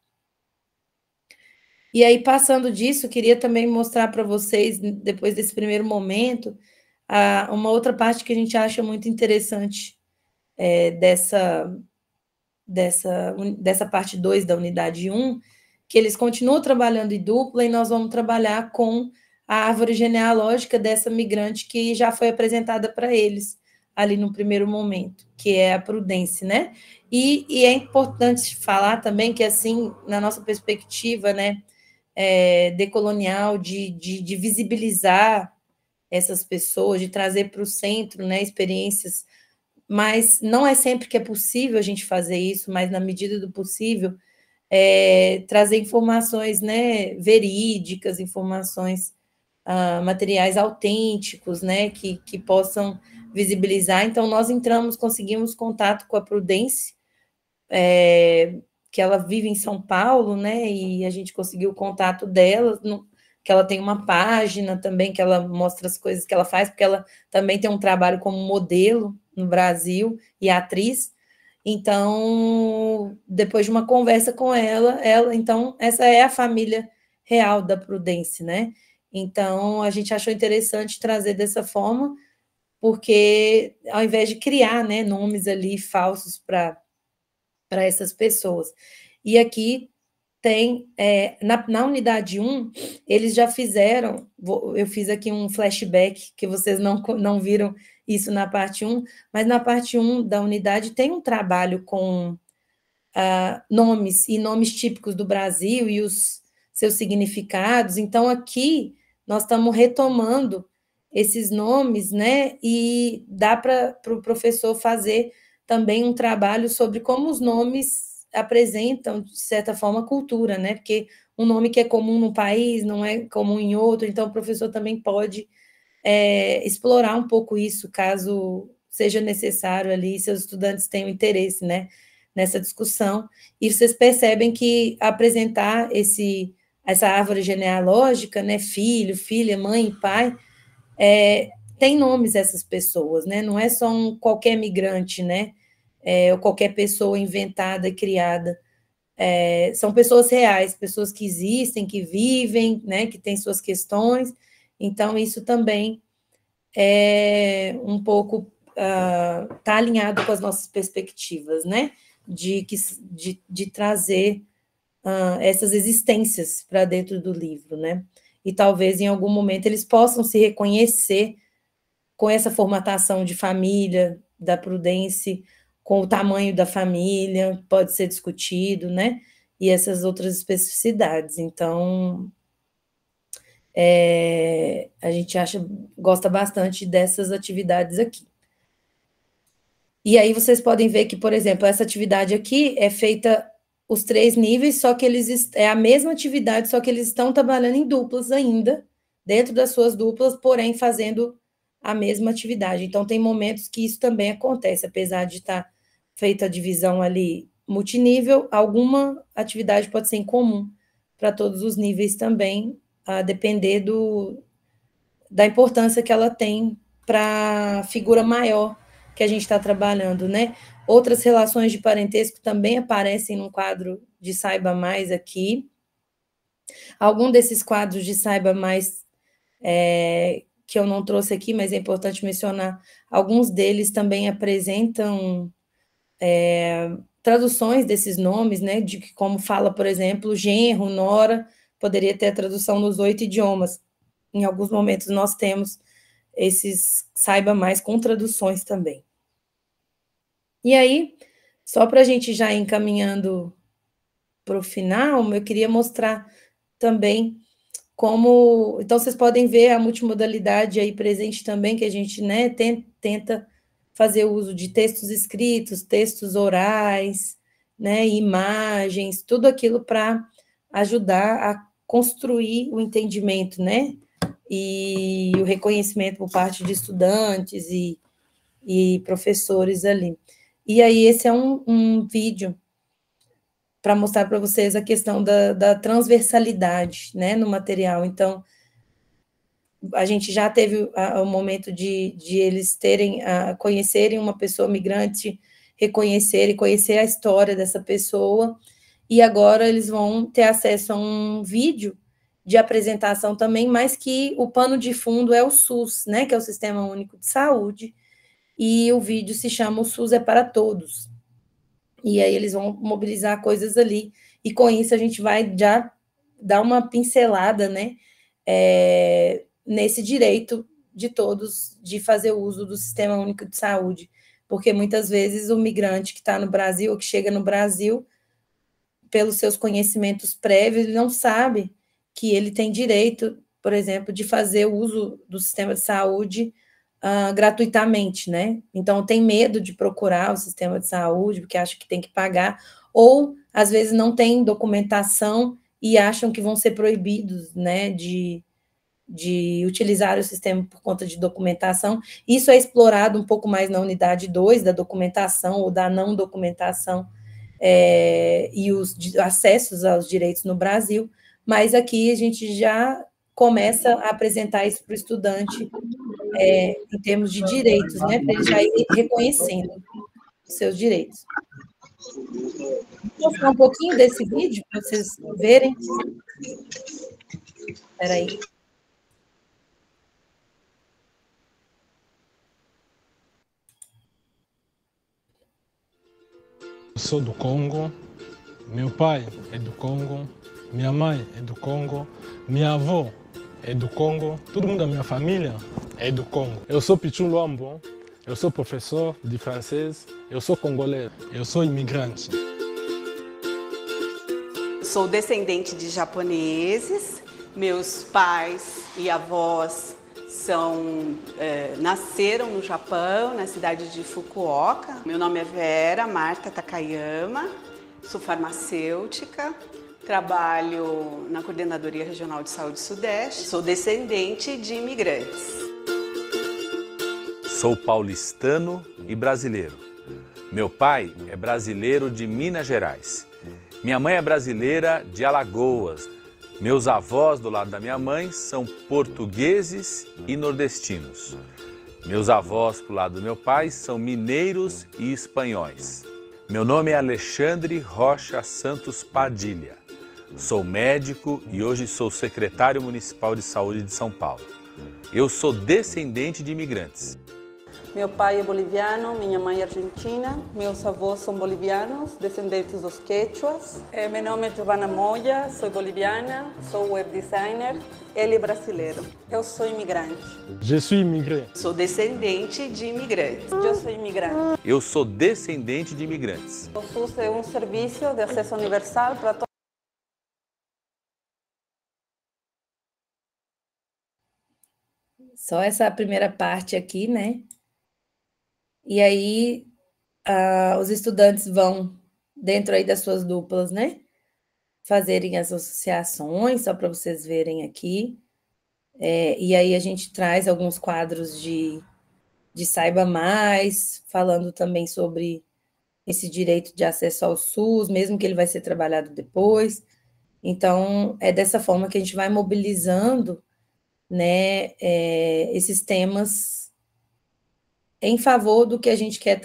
E aí, passando disso, queria também mostrar para vocês, depois desse primeiro momento, uma outra parte que a gente acha muito interessante dessa parte 2 da unidade 1, que eles continuam trabalhando em dupla e nós vamos trabalhar com a árvore genealógica dessa migrante que já foi apresentada para eles ali no primeiro momento, que é a Prudência, né? E é importante falar também que, assim, na nossa perspectiva, né, decolonial, de visibilizar essas pessoas, de trazer para o centro, né, experiências, mas não é sempre que é possível a gente fazer isso, mas na medida do possível, trazer informações, né, verídicas, informações, materiais autênticos, né, que possam visibilizar. Então, nós conseguimos contato com a Prudência, que ela vive em São Paulo, né, e a gente conseguiu o contato dela, que ela tem uma página também, que ela mostra as coisas que ela faz, porque ela também tem um trabalho como modelo no Brasil e atriz. Então, depois de uma conversa com ela, então, essa é a família real da Prudência, né? Então, a gente achou interessante trazer dessa forma, porque ao invés de criar, né, nomes ali falsos para essas pessoas. E aqui tem, na unidade 1, eles já fizeram, eu fiz aqui um flashback, que vocês não viram isso na parte 1, mas na parte 1 da unidade tem um trabalho com nomes, e nomes típicos do Brasil e os seus significados. Então, aqui, nós estamos retomando esses nomes, né, e dá para o professor fazer também um trabalho sobre como os nomes apresentam, de certa forma, cultura, né? Porque um nome que é comum num país não é comum em outro, então o professor também pode explorar um pouco isso, caso seja necessário ali, seus estudantes tenham interesse, né, nessa discussão. E vocês percebem que apresentar essa árvore genealógica, né, filho, filha, mãe e pai, tem nomes essas pessoas, né? Não é só qualquer migrante, né? Ou qualquer pessoa inventada, criada. São pessoas reais, pessoas que existem, que vivem, né? Que têm suas questões. Então, isso também é um pouco tá alinhado com as nossas perspectivas, né? De trazer essas existências para dentro do livro, né? E talvez em algum momento eles possam se reconhecer com essa formatação de família, da Prudência, com o tamanho da família, pode ser discutido, né? E essas outras especificidades. Então, a gente gosta bastante dessas atividades aqui. E aí vocês podem ver que, por exemplo, essa atividade aqui é feita os 3 níveis, só que é a mesma atividade, só que eles estão trabalhando em duplas ainda, dentro das suas duplas, porém fazendo a mesma atividade. Então, tem momentos que isso também acontece, apesar de estar feita a divisão ali multinível, alguma atividade pode ser em comum para todos os níveis também, a depender da importância que ela tem para a figura maior que a gente está trabalhando, né? Outras relações de parentesco também aparecem no quadro de Saiba Mais aqui. Algum desses quadros de Saiba Mais que eu não trouxe aqui, mas é importante mencionar, alguns deles também apresentam traduções desses nomes, né? De que, como fala, por exemplo, genro, nora, poderia ter a tradução nos 8 idiomas. Em alguns momentos nós temos esses Saiba Mais com traduções também. E aí, só para a gente já ir encaminhando para o final, eu queria mostrar também como... Então, vocês podem ver a multimodalidade aí presente também, que a gente, né, tenta fazer uso de textos escritos, textos orais, né, imagens, tudo aquilo para ajudar a construir o entendimento, né, e o reconhecimento por parte de estudantes e professores ali. E aí, esse é um vídeo para mostrar para vocês a questão da transversalidade, né, no material. Então, a gente já teve o momento de eles conhecerem uma pessoa migrante, reconhecer e conhecer a história dessa pessoa, e agora eles vão ter acesso a um vídeo de apresentação também, mas que o pano de fundo é o SUS, né, que é o Sistema Único de Saúde, e o vídeo se chama O SUS é para Todos. E aí eles vão mobilizar coisas ali, e com isso a gente vai já dar uma pincelada, né, nesse direito de todos de fazer uso do Sistema Único de Saúde, porque muitas vezes o migrante que está no Brasil, ou que chega no Brasil, pelos seus conhecimentos prévios, ele não sabe que ele tem direito, por exemplo, de fazer o uso do sistema de saúde gratuitamente, né? Então, tem medo de procurar o sistema de saúde, porque acha que tem que pagar, ou, às vezes, não tem documentação e acham que vão ser proibidos, né, de utilizar o sistema por conta de documentação. Isso é explorado um pouco mais na unidade 2 da documentação ou da não documentação e os acessos aos direitos no Brasil, mas aqui a gente já começa a apresentar isso para o estudante em termos de direitos, né, para ele já ir reconhecendo os seus direitos. Vou mostrar um pouquinho desse vídeo para vocês verem. Espera aí. Eu sou do Congo, meu pai é do Congo, minha mãe é do Congo, minha avó é do Congo, todo mundo da minha família é do Congo. Eu sou Pichu Luambo, eu sou professor de francês, eu sou congolês, eu sou imigrante. Sou descendente de japoneses, meus pais e avós nasceram no Japão, na cidade de Fukuoka. Meu nome é Vera Marta Takayama, sou farmacêutica, trabalho na Coordenadoria Regional de Saúde Sudeste, sou descendente de imigrantes. Sou paulistano e brasileiro. Meu pai é brasileiro de Minas Gerais. Minha mãe é brasileira de Alagoas. Meus avós, do lado da minha mãe, são portugueses e nordestinos. Meus avós, do lado do meu pai, são mineiros e espanhóis. Meu nome é Alexandre Rocha Santos Padilha. Sou médico e hoje sou secretário municipal de saúde de São Paulo. Eu sou descendente de imigrantes. Meu pai é boliviano, minha mãe é argentina, meus avós são bolivianos, descendentes dos quechuas. Meu nome é Giovanna Moya, sou boliviana, sou web designer, ele é brasileiro. Eu sou imigrante. Je suis immigré. Sou descendente de imigrantes. Eu sou imigrante. Eu sou descendente de imigrantes. O SUS é um serviço de acesso universal para todos. Só essa primeira parte aqui, né? E aí, os estudantes vão, dentro aí das suas duplas, né? Fazerem as associações, só para vocês verem aqui. E aí a gente traz alguns quadros de Saiba Mais, falando também sobre esse direito de acesso ao SUS, mesmo que ele vai ser trabalhado depois. Então, é dessa forma que a gente vai mobilizando, né, esses temas em favor do que a gente quer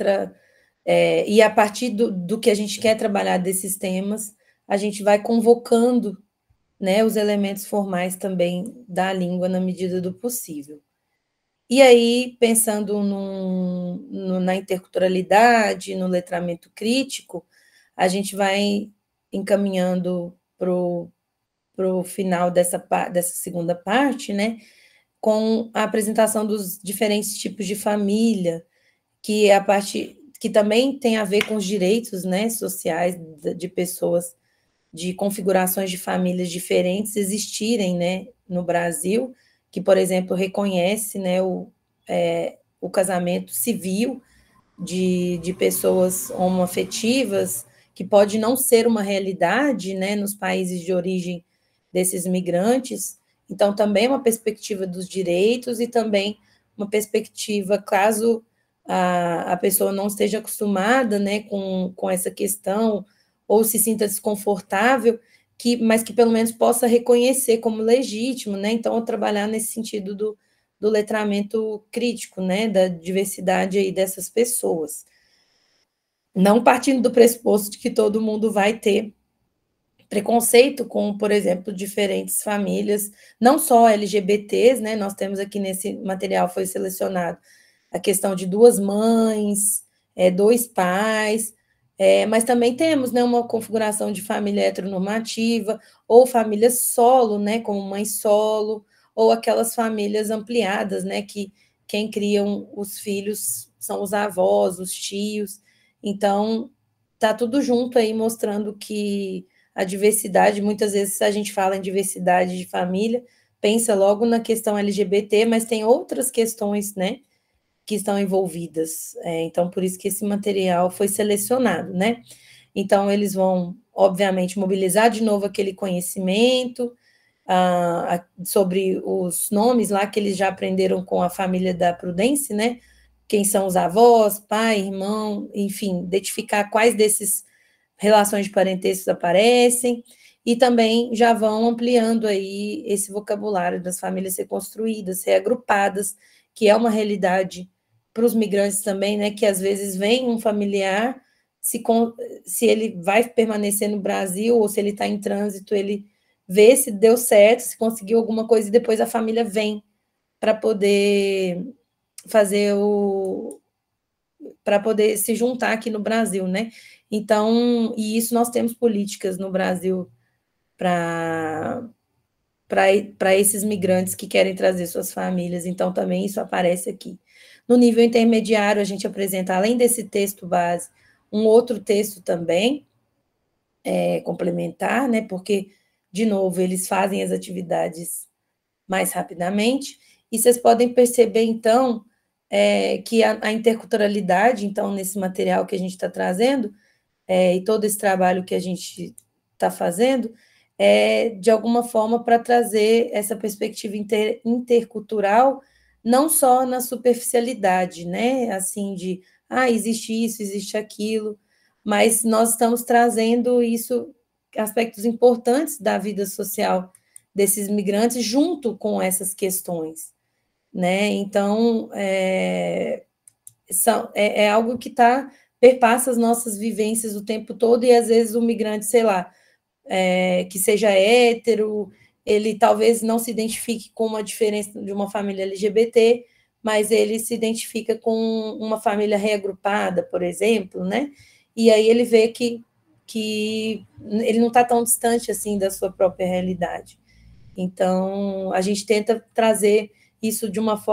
e a partir do que a gente quer trabalhar desses temas, a gente vai convocando, né, os elementos formais também da língua na medida do possível. E aí, pensando na interculturalidade, no letramento crítico, a gente vai encaminhando para o final dessa segunda parte, né, com a apresentação dos diferentes tipos de família, que a parte que também tem a ver com os direitos, né, sociais de pessoas de configurações de famílias diferentes existirem, né, no Brasil, que, por exemplo, reconhece, né, o casamento civil de pessoas homoafetivas, que pode não ser uma realidade, né, nos países de origem desses migrantes. Então, também uma perspectiva dos direitos e também uma perspectiva, caso a pessoa não esteja acostumada, né, com essa questão, ou se sinta desconfortável, mas que pelo menos possa reconhecer como legítimo, né? Então, trabalhar nesse sentido do letramento crítico, né? Da diversidade aí dessas pessoas. Não partindo do pressuposto de que todo mundo vai ter preconceito com, por exemplo, diferentes famílias, não só LGBTs, né? Nós temos aqui nesse material, foi selecionado a questão de 2 mães, 2 pais, mas também temos, né, uma configuração de família heteronormativa, ou família solo, né, como mãe solo, ou aquelas famílias ampliadas, né, que quem criam os filhos são os avós, os tios. Então, tá tudo junto aí, mostrando que a diversidade, muitas vezes a gente fala em diversidade de família, pensa logo na questão LGBT, mas tem outras questões, né, que estão envolvidas. Então, por isso que esse material foi selecionado, né? Então, eles vão, obviamente, mobilizar de novo aquele conhecimento sobre os nomes lá que eles já aprenderam com a família da Prudence, né? Quem são os avós, pai, irmão, enfim, identificar quais desses relações de parentesco aparecem, e também já vão ampliando aí esse vocabulário das famílias reconstruídas, reagrupadas, que é uma realidade para os migrantes também, né, que às vezes vem um familiar, se ele vai permanecer no Brasil, ou se ele está em trânsito, ele vê se deu certo, se conseguiu alguma coisa, e depois a família vem para poder fazer para poder se juntar aqui no Brasil, né? Então, e isso nós temos políticas no Brasil para esses migrantes que querem trazer suas famílias, então também isso aparece aqui. No nível intermediário, a gente apresenta, além desse texto base, um outro texto também, complementar, né? Porque, de novo, eles fazem as atividades mais rapidamente, e vocês podem perceber, então, que a interculturalidade, então, nesse material que a gente está trazendo, e todo esse trabalho que a gente está fazendo, de alguma forma, para trazer essa perspectiva intercultural, não só na superficialidade, né? Assim, de, existe isso, existe aquilo, mas nós estamos trazendo isso, aspectos importantes da vida social desses migrantes, junto com essas questões, né? Então, é algo que perpassa as nossas vivências o tempo todo, e às vezes o migrante, sei lá, que seja hétero, ele talvez não se identifique com uma diferença de uma família LGBT, mas ele se identifica com uma família reagrupada, por exemplo, né? E aí ele vê que ele não está tão distante assim da sua própria realidade. Então, a gente tenta trazer isso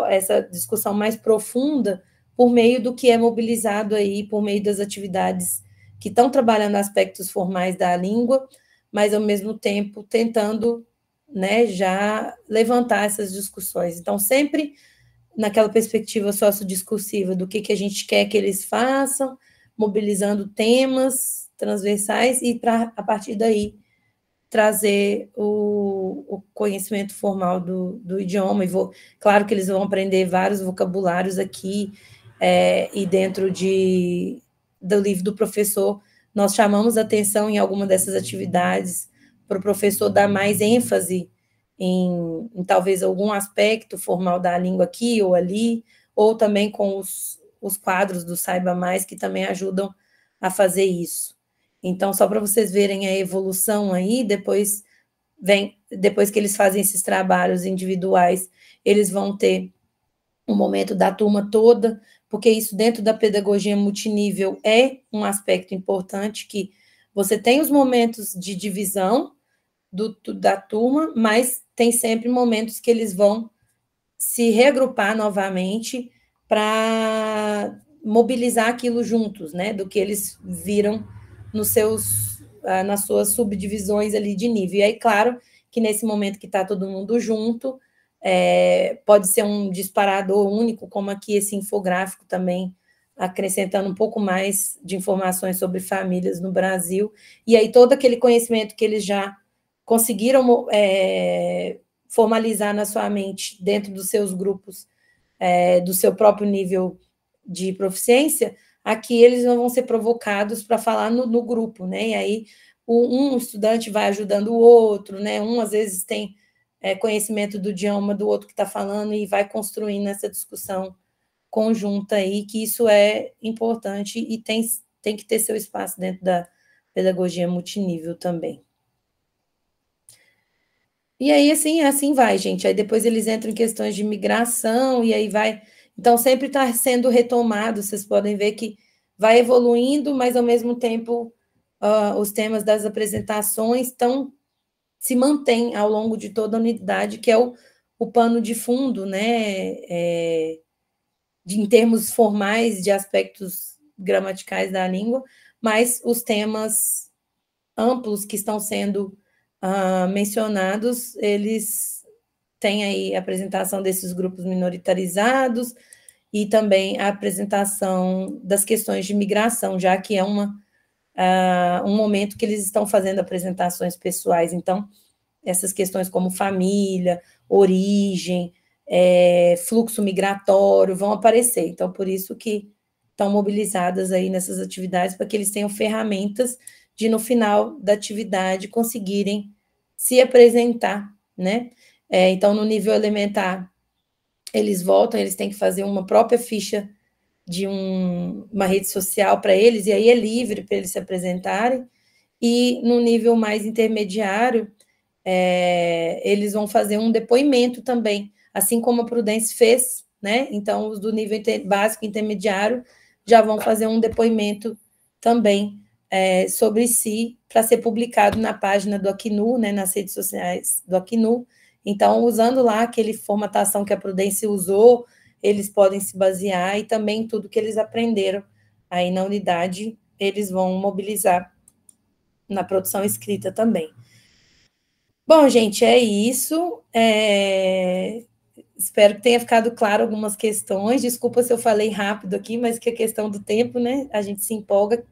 essa discussão mais profunda por meio do que é mobilizado aí, por meio das atividades que estão trabalhando aspectos formais da língua, mas, ao mesmo tempo, tentando, né, já levantar essas discussões. Então, sempre naquela perspectiva sociodiscursiva do que a gente quer que eles façam, mobilizando temas transversais e, a partir daí, trazer o conhecimento formal do idioma. Claro que eles vão aprender vários vocabulários aqui, e dentro do livro do professor, nós chamamos atenção em alguma dessas atividades para o professor dar mais ênfase em talvez algum aspecto formal da língua aqui ou ali, ou também com os quadros do Saiba Mais, que também ajudam a fazer isso. Então, só para vocês verem a evolução aí, depois que eles fazem esses trabalhos individuais, eles vão ter um momento da turma toda, porque isso dentro da pedagogia multinível é um aspecto importante, que você tem os momentos de divisão da turma, mas tem sempre momentos que eles vão se reagrupar novamente para mobilizar aquilo juntos, né, do que eles viram nas suas subdivisões ali de nível. E aí, claro, que nesse momento que está todo mundo junto, pode ser um disparador único, como aqui esse infográfico também, acrescentando um pouco mais de informações sobre famílias no Brasil, e aí todo aquele conhecimento que eles já conseguiram formalizar na sua mente, dentro dos seus grupos, do seu próprio nível de proficiência, aqui eles não vão ser provocados para falar no grupo, né? E aí um estudante vai ajudando o outro, né? Um às vezes tem conhecimento do idioma do outro que está falando e vai construindo essa discussão conjunta aí, que isso é importante e tem que ter seu espaço dentro da pedagogia multinível também. E aí, assim vai, gente. Aí depois eles entram em questões de migração, e aí vai... Então, sempre está sendo retomado, vocês podem ver que vai evoluindo, mas, ao mesmo tempo, os temas das apresentações se mantêm ao longo de toda a unidade, que é o pano de fundo, né? Em termos formais, de aspectos gramaticais da língua, mas os temas amplos que estão sendo mencionados, eles têm aí a apresentação desses grupos minoritarizados e também a apresentação das questões de migração, já que é um momento que eles estão fazendo apresentações pessoais. Então, essas questões como família, origem, fluxo migratório vão aparecer. Então, por isso que estão mobilizadas aí nessas atividades, para que eles tenham ferramentas de, no final da atividade, conseguirem se apresentar, né? Então, no nível elementar, eles voltam, eles têm que fazer uma própria ficha de uma rede social para eles, e aí é livre para eles se apresentarem. E no nível mais intermediário, eles vão fazer um depoimento também, assim como a Prudence fez, né? Então, os do nível básico e intermediário já vão fazer um depoimento também sobre si, para ser publicado na página do Acnu, né, nas redes sociais do Acnu. Então, usando lá aquele formatação que a Prudence usou, eles podem se basear, e também tudo que eles aprenderam aí na unidade, eles vão mobilizar na produção escrita também. Bom, gente, é isso. Espero que tenha ficado claro algumas questões. Desculpa se eu falei rápido aqui, mas que é questão do tempo, né? A gente se empolga.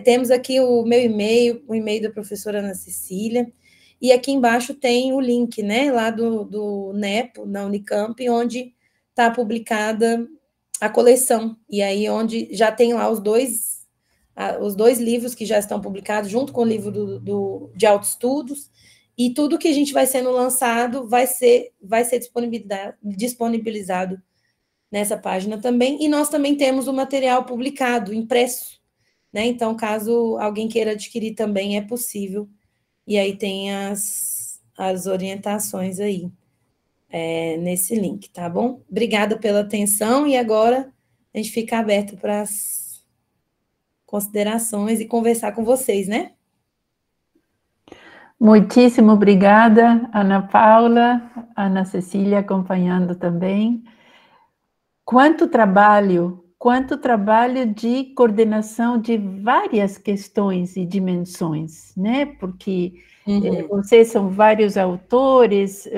Temos aqui o meu e-mail, o e-mail da professora Ana Cecília, e aqui embaixo tem o link, né, lá do NEPO, na Unicamp, onde está publicada a coleção, e aí onde já tem lá os dois livros que já estão publicados, junto com o livro de autoestudos, e tudo que a gente vai sendo lançado vai ser disponibilizado nessa página também, e nós também temos o material publicado, impresso, né? Então, caso alguém queira adquirir também, é possível. E aí tem as orientações aí, nesse link, tá bom? Obrigada pela atenção, e agora a gente fica aberto para as considerações e conversar com vocês, né? Muitíssimo obrigada, Ana Paula, Ana Cecília acompanhando também. Quanto trabalho de coordenação de várias questões e dimensões, né? Porque vocês são vários autores,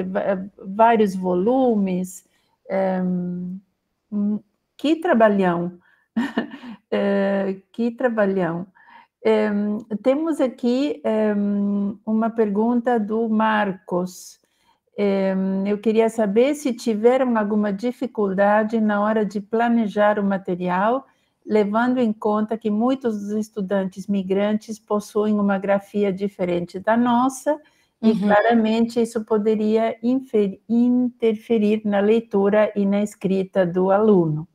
vários volumes, que trabalhão, que trabalhão. Temos aqui uma pergunta do Marcos. Eu queria saber se tiveram alguma dificuldade na hora de planejar o material levando em conta que muitos dos estudantes migrantes possuem uma grafia diferente da nossa, e claramente isso poderia interferir na leitura e na escrita do aluno.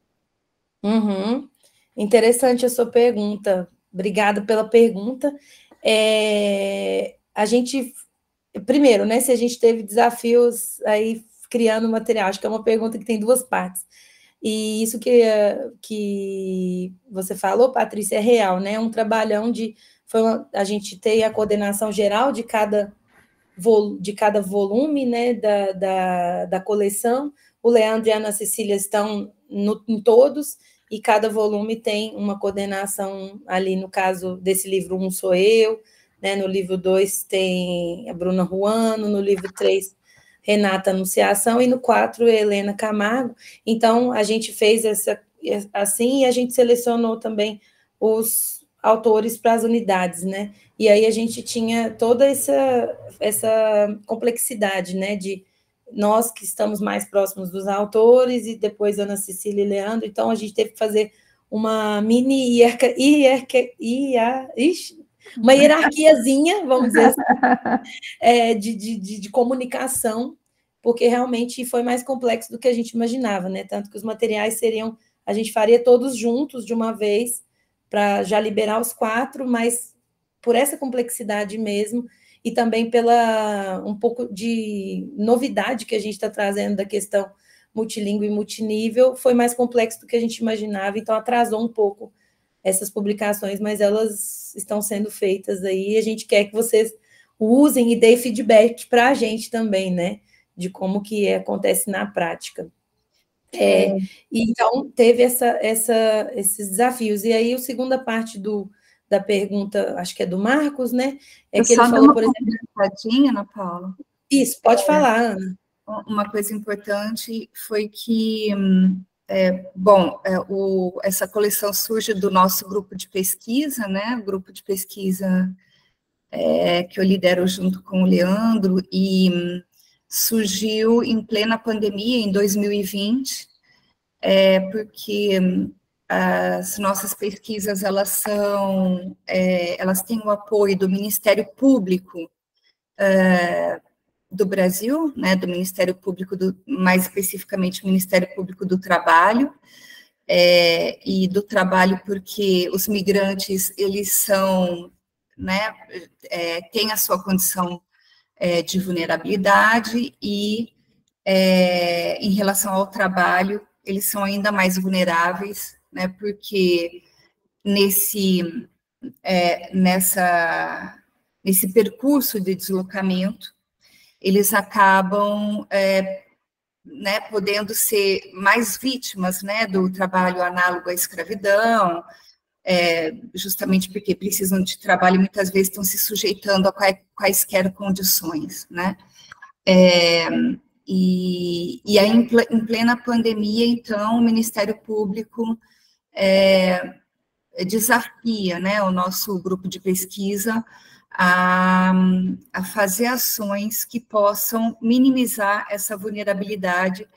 Interessante a sua pergunta. Obrigada pela pergunta. A gente, primeiro, né, se a gente teve desafios aí criando material, acho que é uma pergunta que tem duas partes. E isso que você falou, Patrícia, é real, né? Um trabalhão a gente tem a coordenação geral de cada volume, né, da coleção. O Leandro e a Ana Cecília estão em todos, e cada volume tem uma coordenação ali, no caso desse livro 1 sou eu, né, no livro 2 tem a Bruna Ruano, no livro 3 Renata Anunciação, e no 4 Helena Camargo. Então, a gente fez assim, e a gente selecionou também os autores para as unidades, né? E aí a gente tinha toda essa complexidade, né, de nós que estamos mais próximos dos autores, e depois Ana Cecília e Leandro, então a gente teve que fazer uma mini uma hierarquiazinha, vamos dizer assim, de comunicação, porque realmente foi mais complexo do que a gente imaginava, né? Tanto que os materiais a gente faria todos juntos de uma vez, para já liberar os 4, mas por essa complexidade mesmo, e também pela um pouco de novidade que a gente está trazendo da questão multilíngua e multinível, foi mais complexo do que a gente imaginava, então atrasou um pouco essas publicações, mas elas estão sendo feitas aí, e a gente quer que vocês usem e deem feedback para a gente também, né, de como que acontece na prática. Então, teve esses desafios. E aí, a segunda parte da pergunta, acho que é do Marcos, né? É que ele falou, por exemplo... Ana Paula. Isso, pode falar, Ana. Uma coisa importante foi que, essa coleção surge do nosso grupo de pesquisa, né? O grupo de pesquisa que eu lidero junto com o Leandro, e surgiu em plena pandemia, em 2020, porque as nossas pesquisas, elas têm o apoio do Ministério Público do Brasil, né, do Ministério Público, mais especificamente o Ministério Público do Trabalho, e do trabalho porque os migrantes, eles são, né, têm a sua condição de vulnerabilidade, e em relação ao trabalho, eles são ainda mais vulneráveis, né, porque nesse percurso de deslocamento, eles acabam né, podendo ser mais vítimas, né, do trabalho análogo à escravidão, justamente porque precisam de trabalho e muitas vezes estão se sujeitando a quaisquer condições, né. E aí, em plena pandemia, então, o Ministério Público desafia, né, o nosso grupo de pesquisa a fazer ações que possam minimizar essa vulnerabilidade.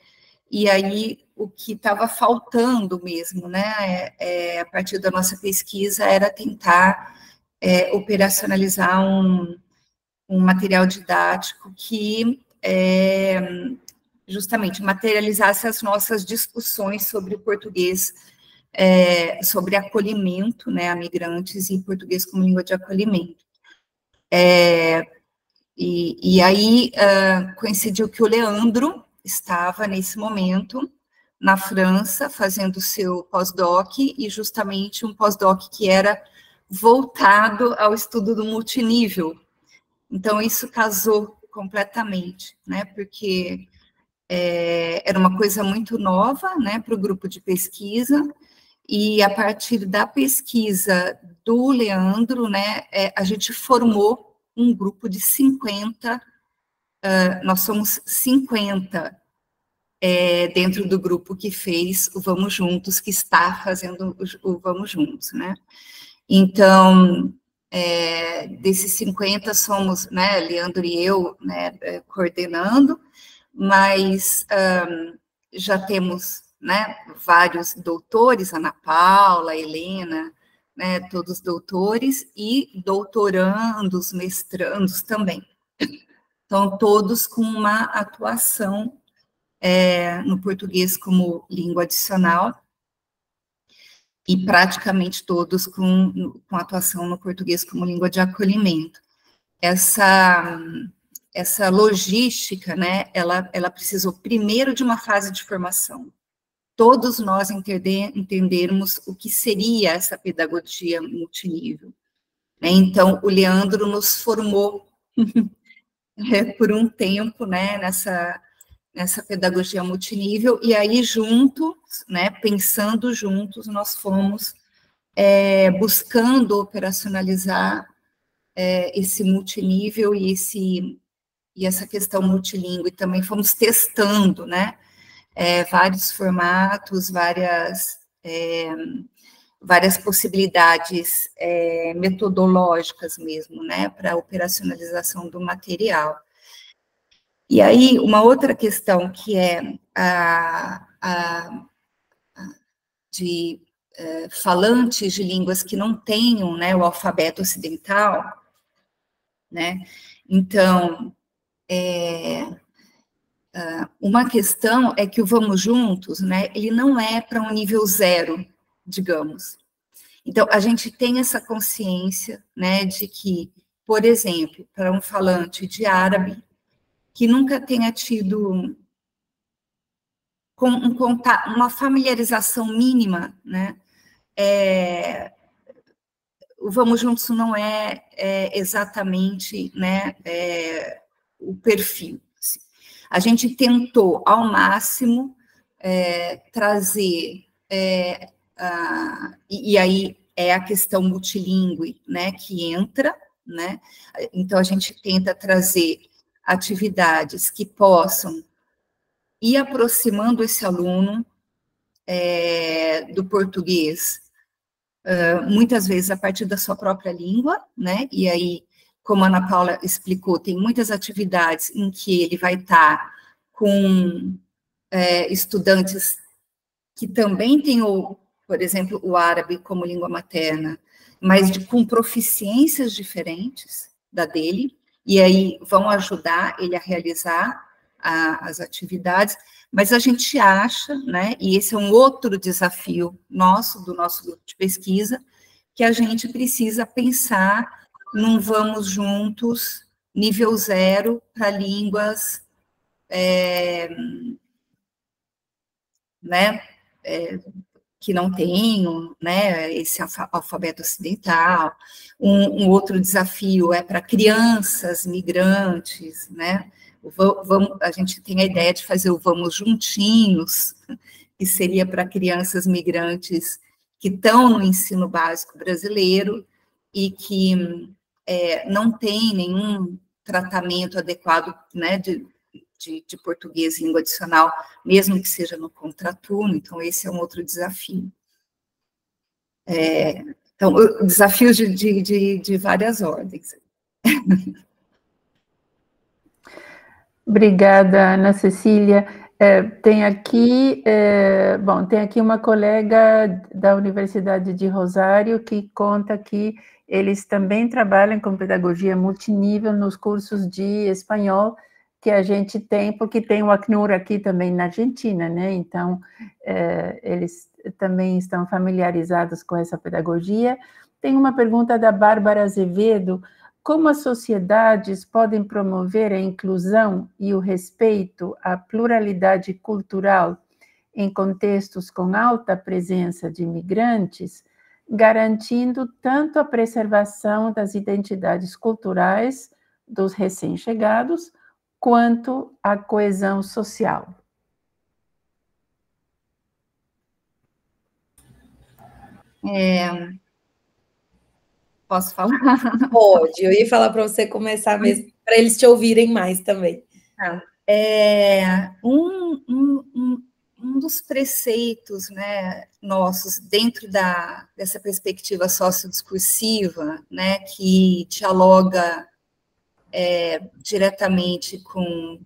E aí, o que estava faltando mesmo, né, a partir da nossa pesquisa, era tentar operacionalizar um material didático que justamente materializasse as nossas discussões sobre o português, sobre acolhimento, né, a migrantes, e português como língua de acolhimento. E aí coincidiu que o Leandro estava, nesse momento, na França, fazendo o seu pós-doc, e justamente um pós-doc que era voltado ao estudo do multinível. Então, isso casou completamente, né, porque era uma coisa muito nova, né, para o grupo de pesquisa, e a partir da pesquisa do Leandro, né, a gente formou um grupo de 50, nós somos 50 dentro do grupo que fez o Vamos Juntos, que está fazendo o Vamos Juntos, né. Então, desses 50 somos, né, Leandro e eu, né, coordenando, mas já temos né, vários doutores, Ana Paula, Helena, né, todos doutores, e doutorandos, mestrandos também. Então, todos com uma atuação no português como língua adicional, e praticamente todos com atuação no português como língua de acolhimento. Essa logística, né, ela precisou primeiro de uma fase de formação. Todos nós entendermos o que seria essa pedagogia multinível. Né? Então, o Leandro nos formou por um tempo, né, nessa pedagogia multinível, e aí juntos, né, pensando juntos, nós fomos buscando operacionalizar esse multinível e essa questão multilingüe, também fomos testando, né, vários formatos, várias possibilidades metodológicas mesmo, né, para a operacionalização do material. E aí, uma outra questão que é de falantes de línguas que não tenham, né, o alfabeto ocidental, né, então, uma questão é que o Vamos Juntos, né, ele não é para um nível 0, digamos. Então, a gente tem essa consciência, né, de que, por exemplo, para um falante de árabe, que nunca tenha tido uma familiarização mínima, né, o Vamos Juntos não é exatamente, né, o perfil. A gente tentou, ao máximo, trazer, e aí é a questão multilingüe, né, que entra, né, então a gente tenta trazer atividades que possam ir aproximando esse aluno do português, muitas vezes a partir da sua própria língua, né, e aí, como a Ana Paula explicou, tem muitas atividades em que ele vai estar com estudantes que também têm, por exemplo, o árabe como língua materna, mas com proficiências diferentes da dele, e aí vão ajudar ele a realizar as atividades, mas a gente acha, né, e esse é um outro desafio do nosso grupo de pesquisa, que a gente precisa pensar num Vamos Juntos, nível 0, para línguas, né, que não tenham, né, esse alfabeto ocidental. Um outro desafio é para crianças migrantes, né, a gente tem a ideia de fazer o Vamos Juntinhos, que seria para crianças migrantes que estão no ensino básico brasileiro e que não tem nenhum tratamento adequado, né, de português língua adicional, mesmo que seja no contraturno, então esse é um outro desafio. Então, desafios de várias ordens. Obrigada, Ana Cecília. Tem aqui uma colega da Universidade de Rosário que conta que eles também trabalham com pedagogia multinível nos cursos de espanhol que a gente tem, porque tem o Acnur aqui também na Argentina, né? Então, eles também estão familiarizados com essa pedagogia. Tem uma pergunta da Bárbara Azevedo: como as sociedades podem promover a inclusão e o respeito à pluralidade cultural em contextos com alta presença de imigrantes, garantindo tanto a preservação das identidades culturais dos recém-chegados, quanto a coesão social? Posso falar? Pode, eu ia falar para você começar mesmo, para eles te ouvirem mais também. Um dos preceitos, né, nossos, dentro dessa perspectiva sociodiscursiva, né, que dialoga diretamente com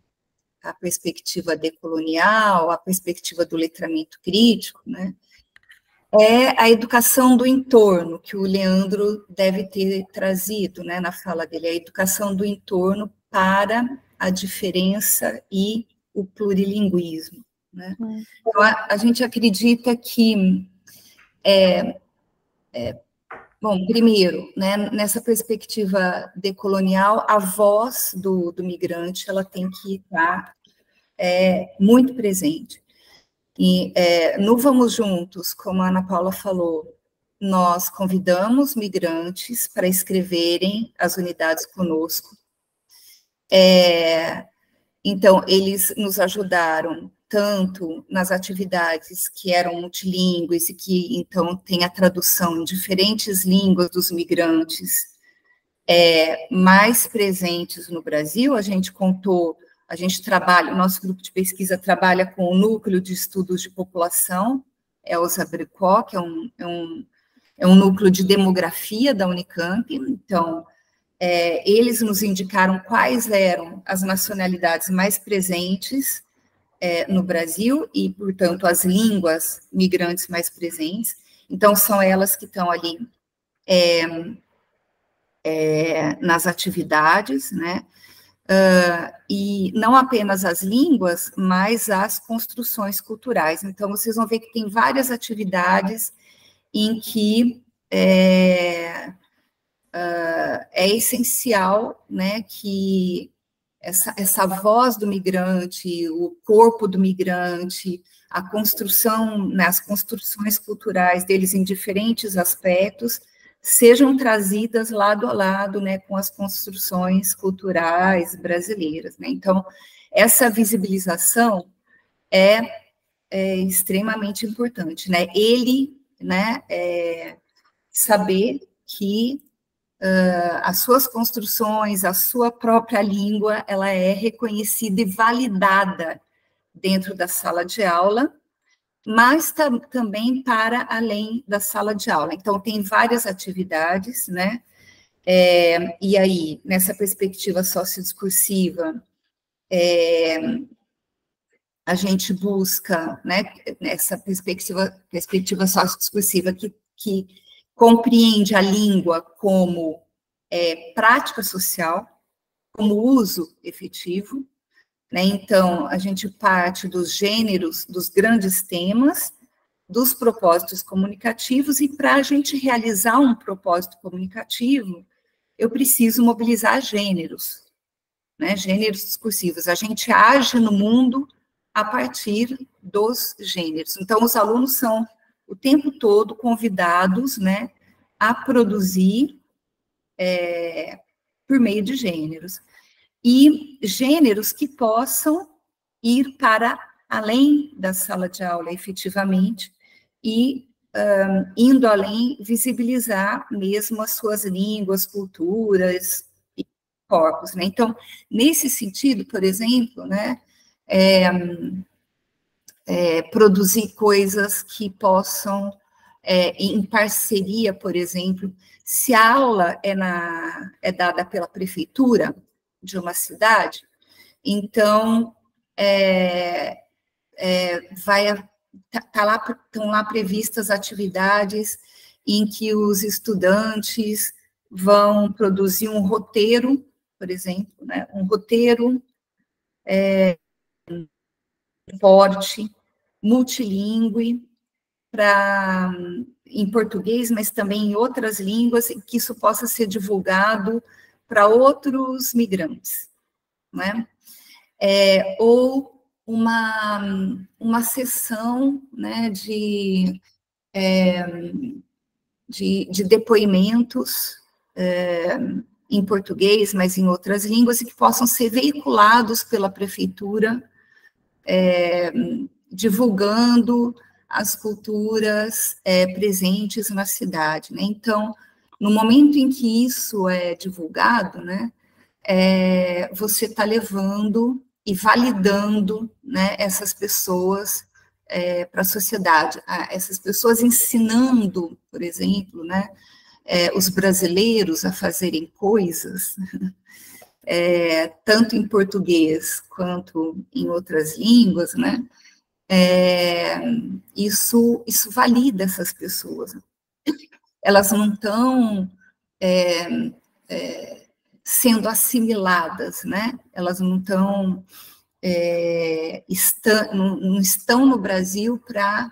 a perspectiva decolonial, a perspectiva do letramento crítico, né, é a educação do entorno, que o Leandro deve ter trazido, né, na fala dele, a educação do entorno para a diferença e o plurilinguismo, né. Então, a gente acredita que, bom, primeiro, né, nessa perspectiva decolonial, a voz do migrante, ela tem que estar muito presente. E no Vamos Juntos, como a Ana Paula falou, nós convidamos migrantes para escreverem as unidades conosco. Então, eles nos ajudaram tanto nas atividades que eram multilingües e que, então, tem a tradução em diferentes línguas dos migrantes mais presentes no Brasil. A gente trabalha, o nosso grupo de pesquisa trabalha com o Núcleo de Estudos de População, o Zabricó, que é um núcleo de demografia da Unicamp. Então, eles nos indicaram quais eram as nacionalidades mais presentes no Brasil e, portanto, as línguas migrantes mais presentes. Então, são elas que estão ali nas atividades, né? E não apenas as línguas, mas as construções culturais. Então, vocês vão ver que tem várias atividades em que é essencial, né, que essa voz do migrante, o corpo do migrante, a construção, né, as construções culturais deles em diferentes aspectos, sejam trazidas lado a lado, né, com as construções culturais brasileiras, né? Então, essa visibilização é extremamente importante, né? Saber que as suas construções, a sua própria língua, ela é reconhecida e validada dentro da sala de aula, mas também para além da sala de aula. Então, tem várias atividades, né? E aí, nessa perspectiva sociodiscursiva, a gente busca, né, nessa perspectiva sociodiscursiva que compreende a língua como prática social, como uso efetivo, né? Então, a gente parte dos gêneros, dos grandes temas, dos propósitos comunicativos, e para a gente realizar um propósito comunicativo, eu preciso mobilizar gêneros, né? Gêneros discursivos. A gente age no mundo a partir dos gêneros. Então, os alunos são o tempo todo convidados, né, a produzir por meio de gêneros. E gêneros que possam ir para além da sala de aula, efetivamente, e, indo além, visibilizar mesmo as suas línguas, culturas e corpos, né? Então, nesse sentido, por exemplo, né, produzir coisas que possam, em parceria, por exemplo, se a aula é dada pela prefeitura de uma cidade, então estão lá previstas atividades em que os estudantes vão produzir um roteiro, por exemplo, né, um roteiro forte, multilingüe, em português, mas também em outras línguas, e que isso possa ser divulgado para outros migrantes, né? Ou uma sessão, né, de depoimentos em português, mas em outras línguas, e que possam ser veiculados pela prefeitura, divulgando as culturas presentes na cidade, né? Então, no momento em que isso é divulgado, né, você está levando e validando, né, essas pessoas para a sociedade, essas pessoas ensinando, por exemplo, né, os brasileiros a fazerem coisas, tanto em português quanto em outras línguas, né? Isso valida essas pessoas. Elas não estão sendo assimiladas, né? Elas não estão não estão no Brasil para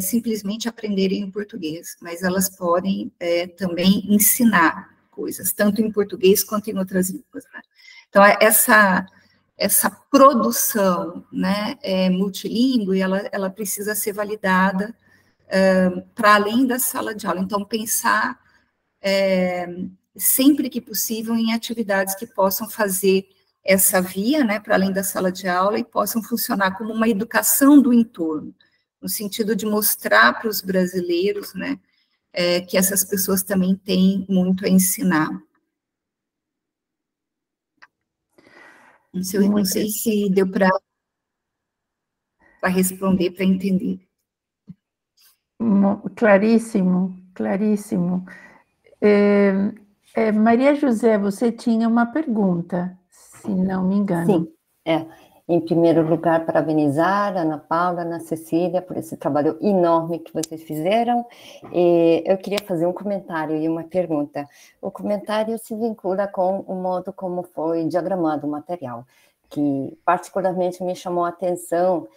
simplesmente aprenderem o português, mas elas podem também ensinar coisas, tanto em português quanto em outras línguas, né? Então, essa produção, né, multilíngue, ela precisa ser validada para além da sala de aula. Então, pensar sempre que possível em atividades que possam fazer essa via, né, para além da sala de aula e possam funcionar como uma educação do entorno, no sentido de mostrar para os brasileiros, né, que essas pessoas também têm muito a ensinar. Não sei se deu para responder, para entender. Claríssimo, claríssimo. Maria José, você tinha uma pergunta, se não me engano. Sim, em primeiro lugar, parabenizar a Ana Paula, a Ana Cecília, por esse trabalho enorme que vocês fizeram. Eu queria fazer um comentário e uma pergunta. O comentário se vincula com o modo como foi diagramado o material, que particularmente me chamou a atenção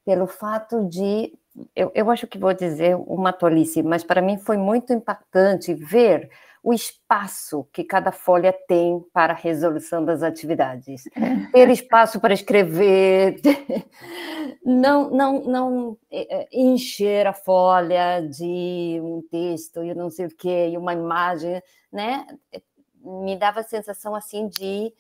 pelo fato de... Eu acho que vou dizer uma tolice, mas para mim foi muito impactante ver o espaço que cada folha tem para a resolução das atividades. Ter espaço para escrever, não encher a folha de um texto e não sei o quê, e uma imagem, né? Me dava a sensação assim de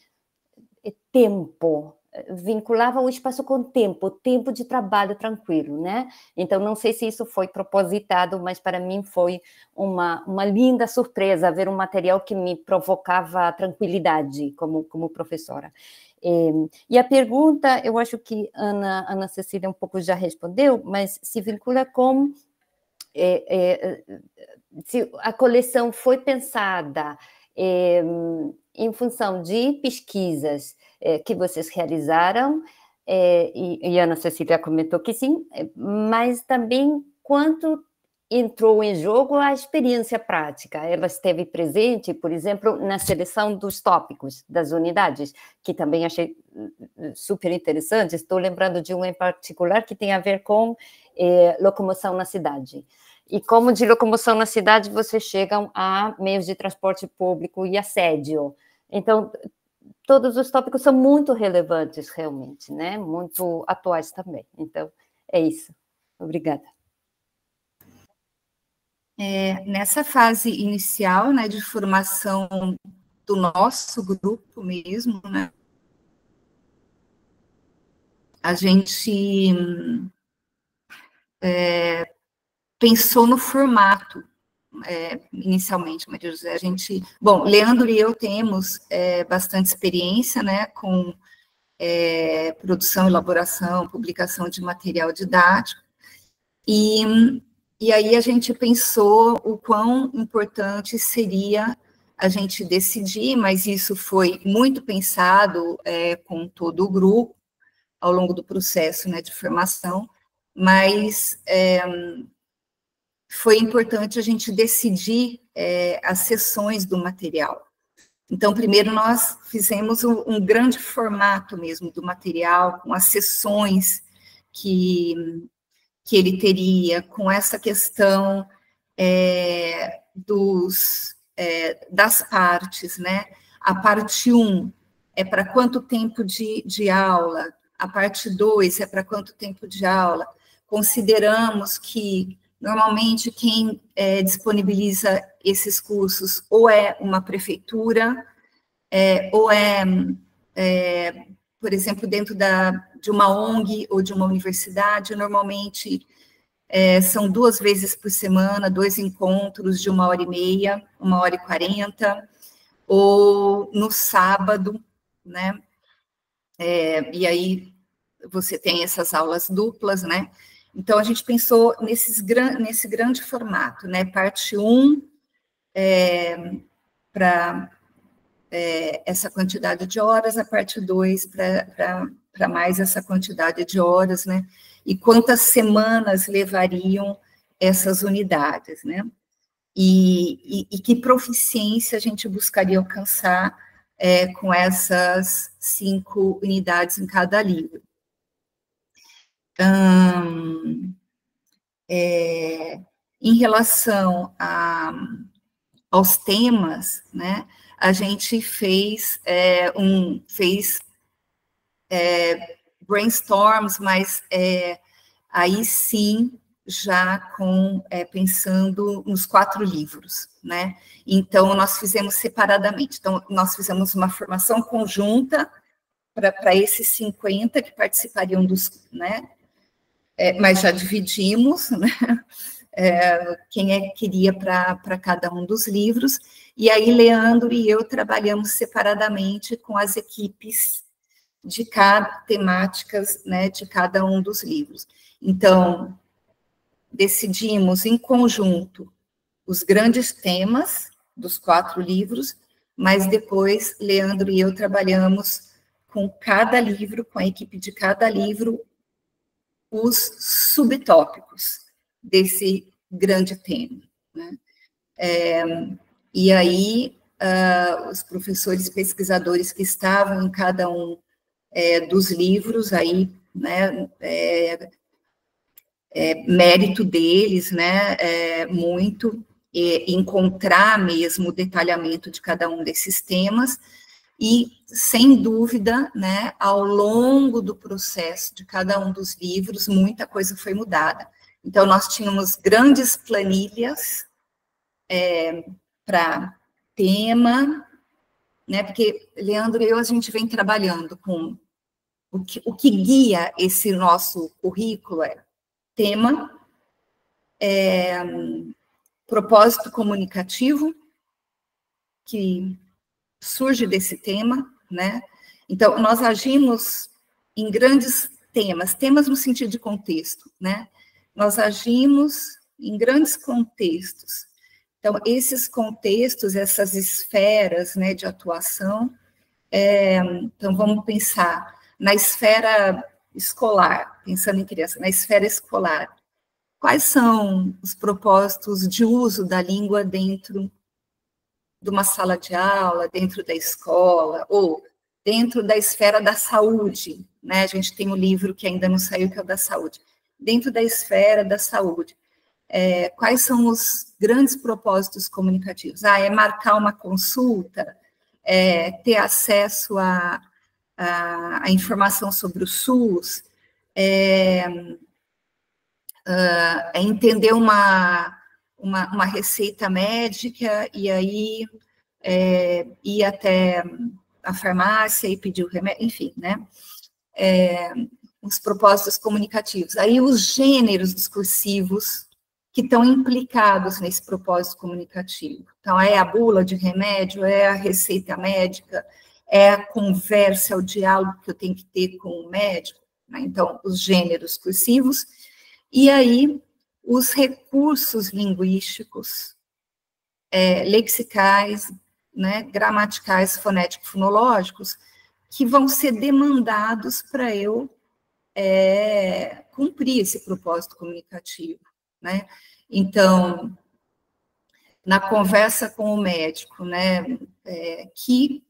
tempo, vinculava o espaço com tempo de trabalho tranquilo, né? Então, não sei se isso foi propositado, mas para mim foi uma linda surpresa ver um material que me provocava tranquilidade como professora. E a pergunta, eu acho que Ana Cecília um pouco já respondeu, mas se vincula com se a coleção foi pensada em função de pesquisas que vocês realizaram, e a Ana Cecília comentou que sim, mas também quanto entrou em jogo a experiência prática. Ela esteve presente, por exemplo, na seleção dos tópicos das unidades, que também achei super interessante. Estou lembrando de um em particular que tem a ver com locomoção na cidade. E como de locomoção na cidade vocês chegam a meios de transporte público e assédio. Então, todos os tópicos são muito relevantes, realmente, né? Muito atuais também. Então, é isso. Obrigada. Nessa fase inicial, né, de formação do nosso grupo mesmo, né, a gente pensou no formato, inicialmente, Maria José. A gente, bom, Leandro e eu temos bastante experiência, né, com produção, elaboração, publicação de material didático, e aí a gente pensou o quão importante seria a gente decidir, mas isso foi muito pensado com todo o grupo ao longo do processo, né, de formação, mas foi importante a gente decidir as seções do material. Então, primeiro nós fizemos um grande formato mesmo do material, com as seções que ele teria, com essa questão das partes, né? A parte 1 é para quanto tempo de aula, a parte 2 é para quanto tempo de aula. Consideramos que, normalmente, quem disponibiliza esses cursos ou é uma prefeitura, ou por exemplo, dentro de uma ONG ou de uma universidade, normalmente são 2 vezes por semana, 2 encontros de 1h30, 1h40, ou no sábado, né? E aí você tem essas aulas duplas, né? Então, a gente pensou nesse grande formato, né? Parte 1 para essa quantidade de horas, a parte 2 para mais essa quantidade de horas, né? E quantas semanas levariam essas unidades, né? E que proficiência a gente buscaria alcançar com essas 5 unidades em cada livro. Em relação aos temas, né, a gente fez brainstorms, mas aí sim, já pensando nos 4 livros, né? Então, nós fizemos separadamente. Então, nós fizemos uma formação conjunta para esses 50 que participariam dos, né? Mas já dividimos, né? Quem queria para cada um dos livros, e aí Leandro e eu trabalhamos separadamente com as equipes de cada temáticas, né, de cada um dos livros. Então, decidimos em conjunto os grandes temas dos 4 livros, mas depois Leandro e eu trabalhamos com cada livro, com a equipe de cada livro, os subtópicos desse grande tema, né? E aí, os professores pesquisadores que estavam em cada um dos livros, aí, né, mérito deles, né, muito, encontrar mesmo o detalhamento de cada um desses temas, e, sem dúvida, né, ao longo do processo de cada um dos livros, muita coisa foi mudada. Então, nós tínhamos grandes planilhas para tema, né, porque Leandro e eu, a gente vem trabalhando com o que guia esse nosso currículo tema, propósito comunicativo, que surge desse tema, né? Então, nós agimos em grandes temas no sentido de contexto, né? Nós agimos em grandes contextos. Então, esses contextos, essas esferas, né, de atuação, então, vamos pensar na esfera escolar, pensando em criança, na esfera escolar. Quais são os propósitos de uso da língua dentro de uma sala de aula, dentro da escola, ou dentro da esfera da saúde, né? A gente tem um livro que ainda não saiu, que é o da saúde. Dentro da esfera da saúde, quais são os grandes propósitos comunicativos? É marcar uma consulta, ter acesso a informação sobre o SUS, entender uma receita médica e aí ir até a farmácia e pedir o remédio, enfim, né? Os propósitos comunicativos. Aí os gêneros discursivos que estão implicados nesse propósito comunicativo. Então, é a bula de remédio, é a receita médica, é a conversa, é o diálogo que eu tenho que ter com o médico, né? Então, os gêneros discursivos, e aí os recursos linguísticos, lexicais, né, gramaticais, fonético-fonológicos, que vão ser demandados para eu cumprir esse propósito comunicativo, né? Então, na conversa com o médico, né, que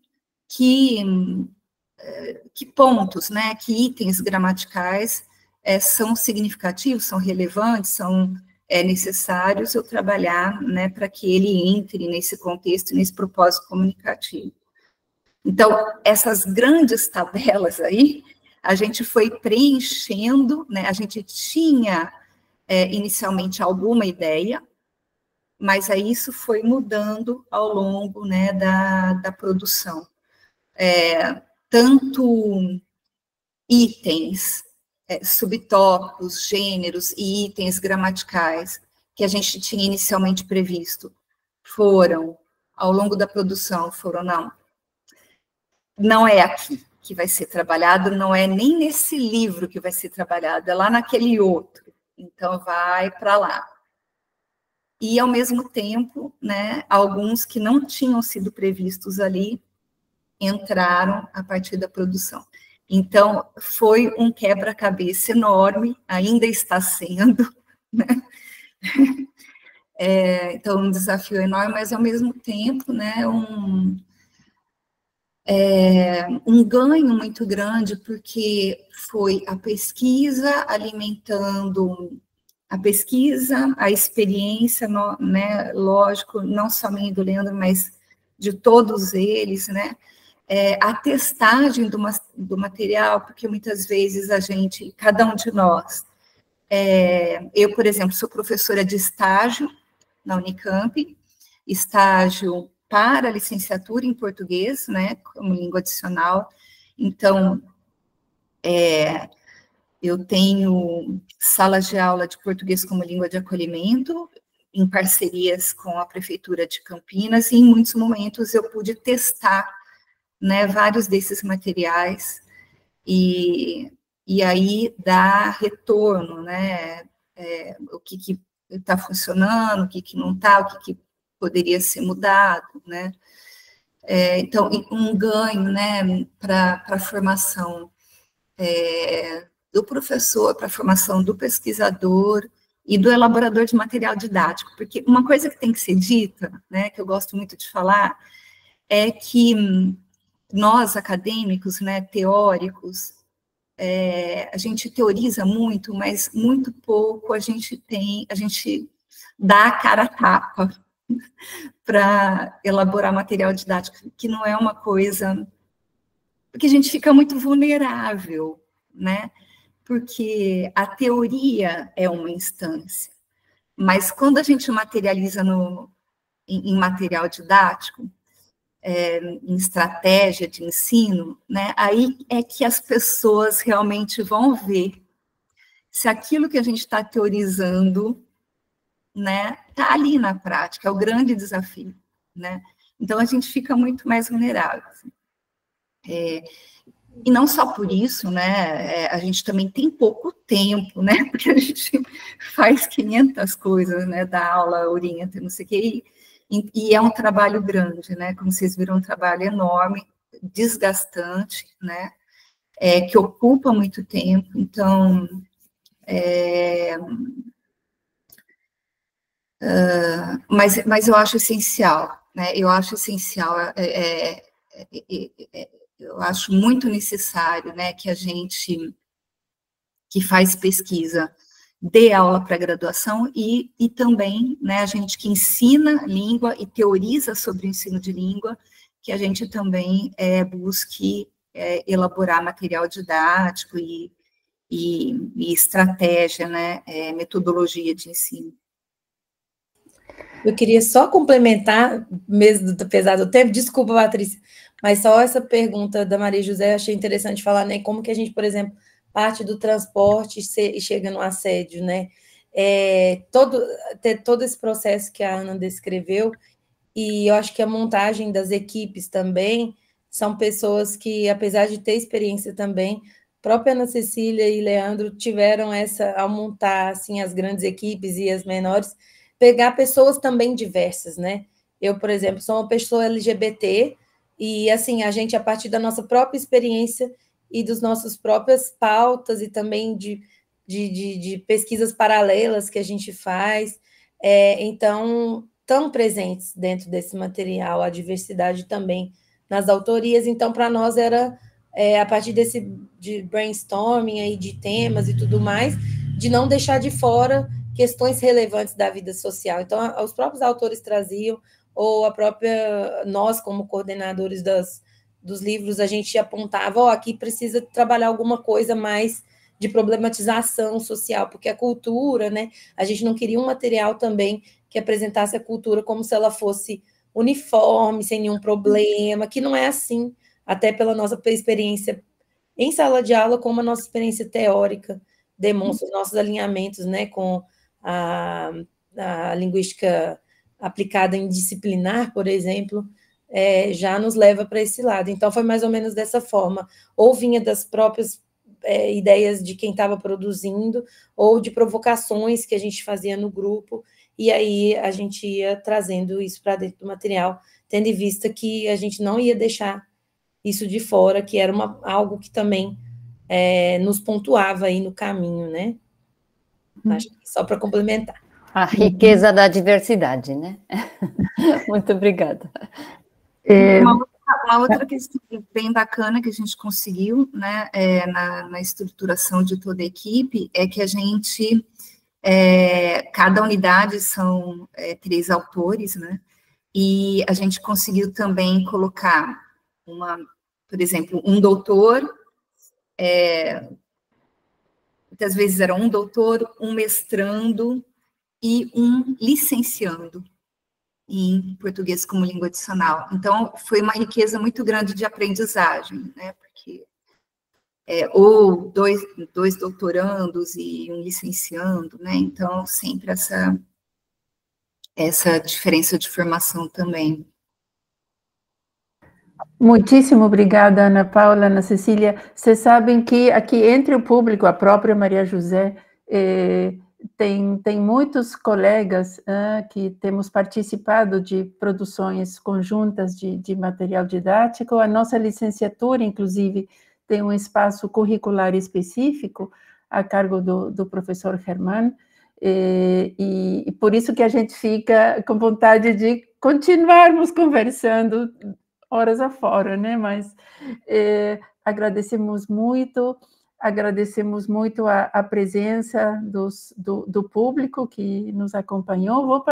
pontos, né, que itens gramaticais são significativos, são relevantes, são necessários eu trabalhar, né, para que ele entre nesse contexto, nesse propósito comunicativo. Então, essas grandes tabelas aí, a gente foi preenchendo, né, a gente tinha inicialmente alguma ideia, mas aí isso foi mudando ao longo, né, da produção. Tanto itens, subtópicos, gêneros e itens gramaticais que a gente tinha inicialmente previsto foram, ao longo da produção, não é aqui que vai ser trabalhado, não é nem nesse livro que vai ser trabalhado, é lá naquele outro, então vai para lá. E, ao mesmo tempo, né, alguns que não tinham sido previstos ali, entraram a partir da produção. Então, foi um quebra-cabeça enorme, ainda está sendo, né? Então, um desafio enorme, mas, ao mesmo tempo, né, um ganho muito grande, porque foi a pesquisa alimentando a pesquisa, a experiência, né, lógico, não somente do Leandro, mas de todos eles, né, a testagem do material, porque muitas vezes cada um de nós, eu, por exemplo, sou professora de estágio na Unicamp, estágio para licenciatura em português, né, como língua adicional. Então, eu tenho salas de aula de português como língua de acolhimento, em parcerias com a Prefeitura de Campinas, e em muitos momentos eu pude testar, né, vários desses materiais, e aí dar retorno, né, o que está funcionando, o que não está, o que poderia ser mudado, né. Então, um ganho, né, para a formação do professor, para a formação do pesquisador e do elaborador de material didático, porque uma coisa que tem que ser dita, né, que eu gosto muito de falar, é que nós, acadêmicos, né, teóricos, a gente teoriza muito, mas muito pouco a gente dá a cara a tapa para elaborar material didático, que não é uma coisa... Porque a gente fica muito vulnerável, né? Porque a teoria é uma instância, mas quando a gente materializa em material didático, em estratégia de ensino, né, aí é que as pessoas realmente vão ver se aquilo que a gente está teorizando, né, está ali na prática, é o grande desafio, né? Então, a gente fica muito mais vulnerável. E não só por isso, né, a gente também tem pouco tempo, né, porque a gente faz 500 coisas, né, dá aula, orienta, não sei o quê, e é um trabalho grande, né, como vocês viram, um trabalho enorme, desgastante, né, que ocupa muito tempo, então, mas eu acho essencial, né, eu acho essencial, eu acho muito necessário, né, que a gente que faz pesquisa dê aula para graduação e também, né, a gente que ensina língua e teoriza sobre o ensino de língua, que a gente também busque elaborar material didático e estratégia, né, metodologia de ensino. Eu queria só complementar, mesmo apesar do tempo, desculpa, Patrícia, mas só essa pergunta da Maria José, eu achei interessante falar, né, como que a gente, por exemplo, parte do transporte e chega no assédio, né, ter todo esse processo que a Ana descreveu, e eu acho que a montagem das equipes também são pessoas que, apesar de ter experiência também, própria Ana Cecília e Leandro tiveram ao montar, assim, as grandes equipes e as menores, pegar pessoas também diversas, né? Eu, por exemplo, sou uma pessoa LGBT e, assim, a gente, a partir da nossa própria experiência e das nossas próprias pautas e também de pesquisas paralelas que a gente faz, então, tão presentes dentro desse material, a diversidade também nas autorias. Então, para nós era, a partir de brainstorming aí de temas e tudo mais, de não deixar de fora questões relevantes da vida social. Então, os próprios autores traziam, ou nós, como coordenadores dos livros, a gente apontava, aqui precisa trabalhar alguma coisa mais de problematização social, porque a cultura, né, a gente não queria um material também que apresentasse a cultura como se ela fosse uniforme, sem nenhum problema, que não é assim, até pela nossa experiência em sala de aula, como a nossa experiência teórica demonstra os nossos alinhamentos, né, com a linguística aplicada em disciplinar, por exemplo, já nos leva para esse lado. Então, foi mais ou menos dessa forma. Ou vinha das próprias ideias de quem estava produzindo, ou de provocações que a gente fazia no grupo, e aí a gente ia trazendo isso para dentro do material, tendo em vista que a gente não ia deixar isso de fora, que era algo que também nos pontuava aí no caminho, né? Acho que só para complementar. A riqueza da diversidade, né? Muito obrigada. Uma outra questão bem bacana que a gente conseguiu, né, na estruturação de toda a equipe, é que a gente, cada unidade são 3 autores, né, e a gente conseguiu também colocar por exemplo, um doutor, muitas vezes era um doutor, um mestrando e um licenciando em português como língua adicional. Então, foi uma riqueza muito grande de aprendizagem, né, porque ou dois doutorandos e um licenciando, né, então sempre essa diferença de formação também. Muitíssimo obrigada, Ana Paula, Ana Cecília. Vocês sabem que aqui entre o público, a própria Maria José, tem muitos colegas que temos participado de produções conjuntas de material didático. A nossa licenciatura, inclusive, tem um espaço curricular específico a cargo do professor Germán, e por isso que a gente fica com vontade de continuarmos conversando horas afora, né? Mas agradecemos muito a presença do público que nos acompanhou.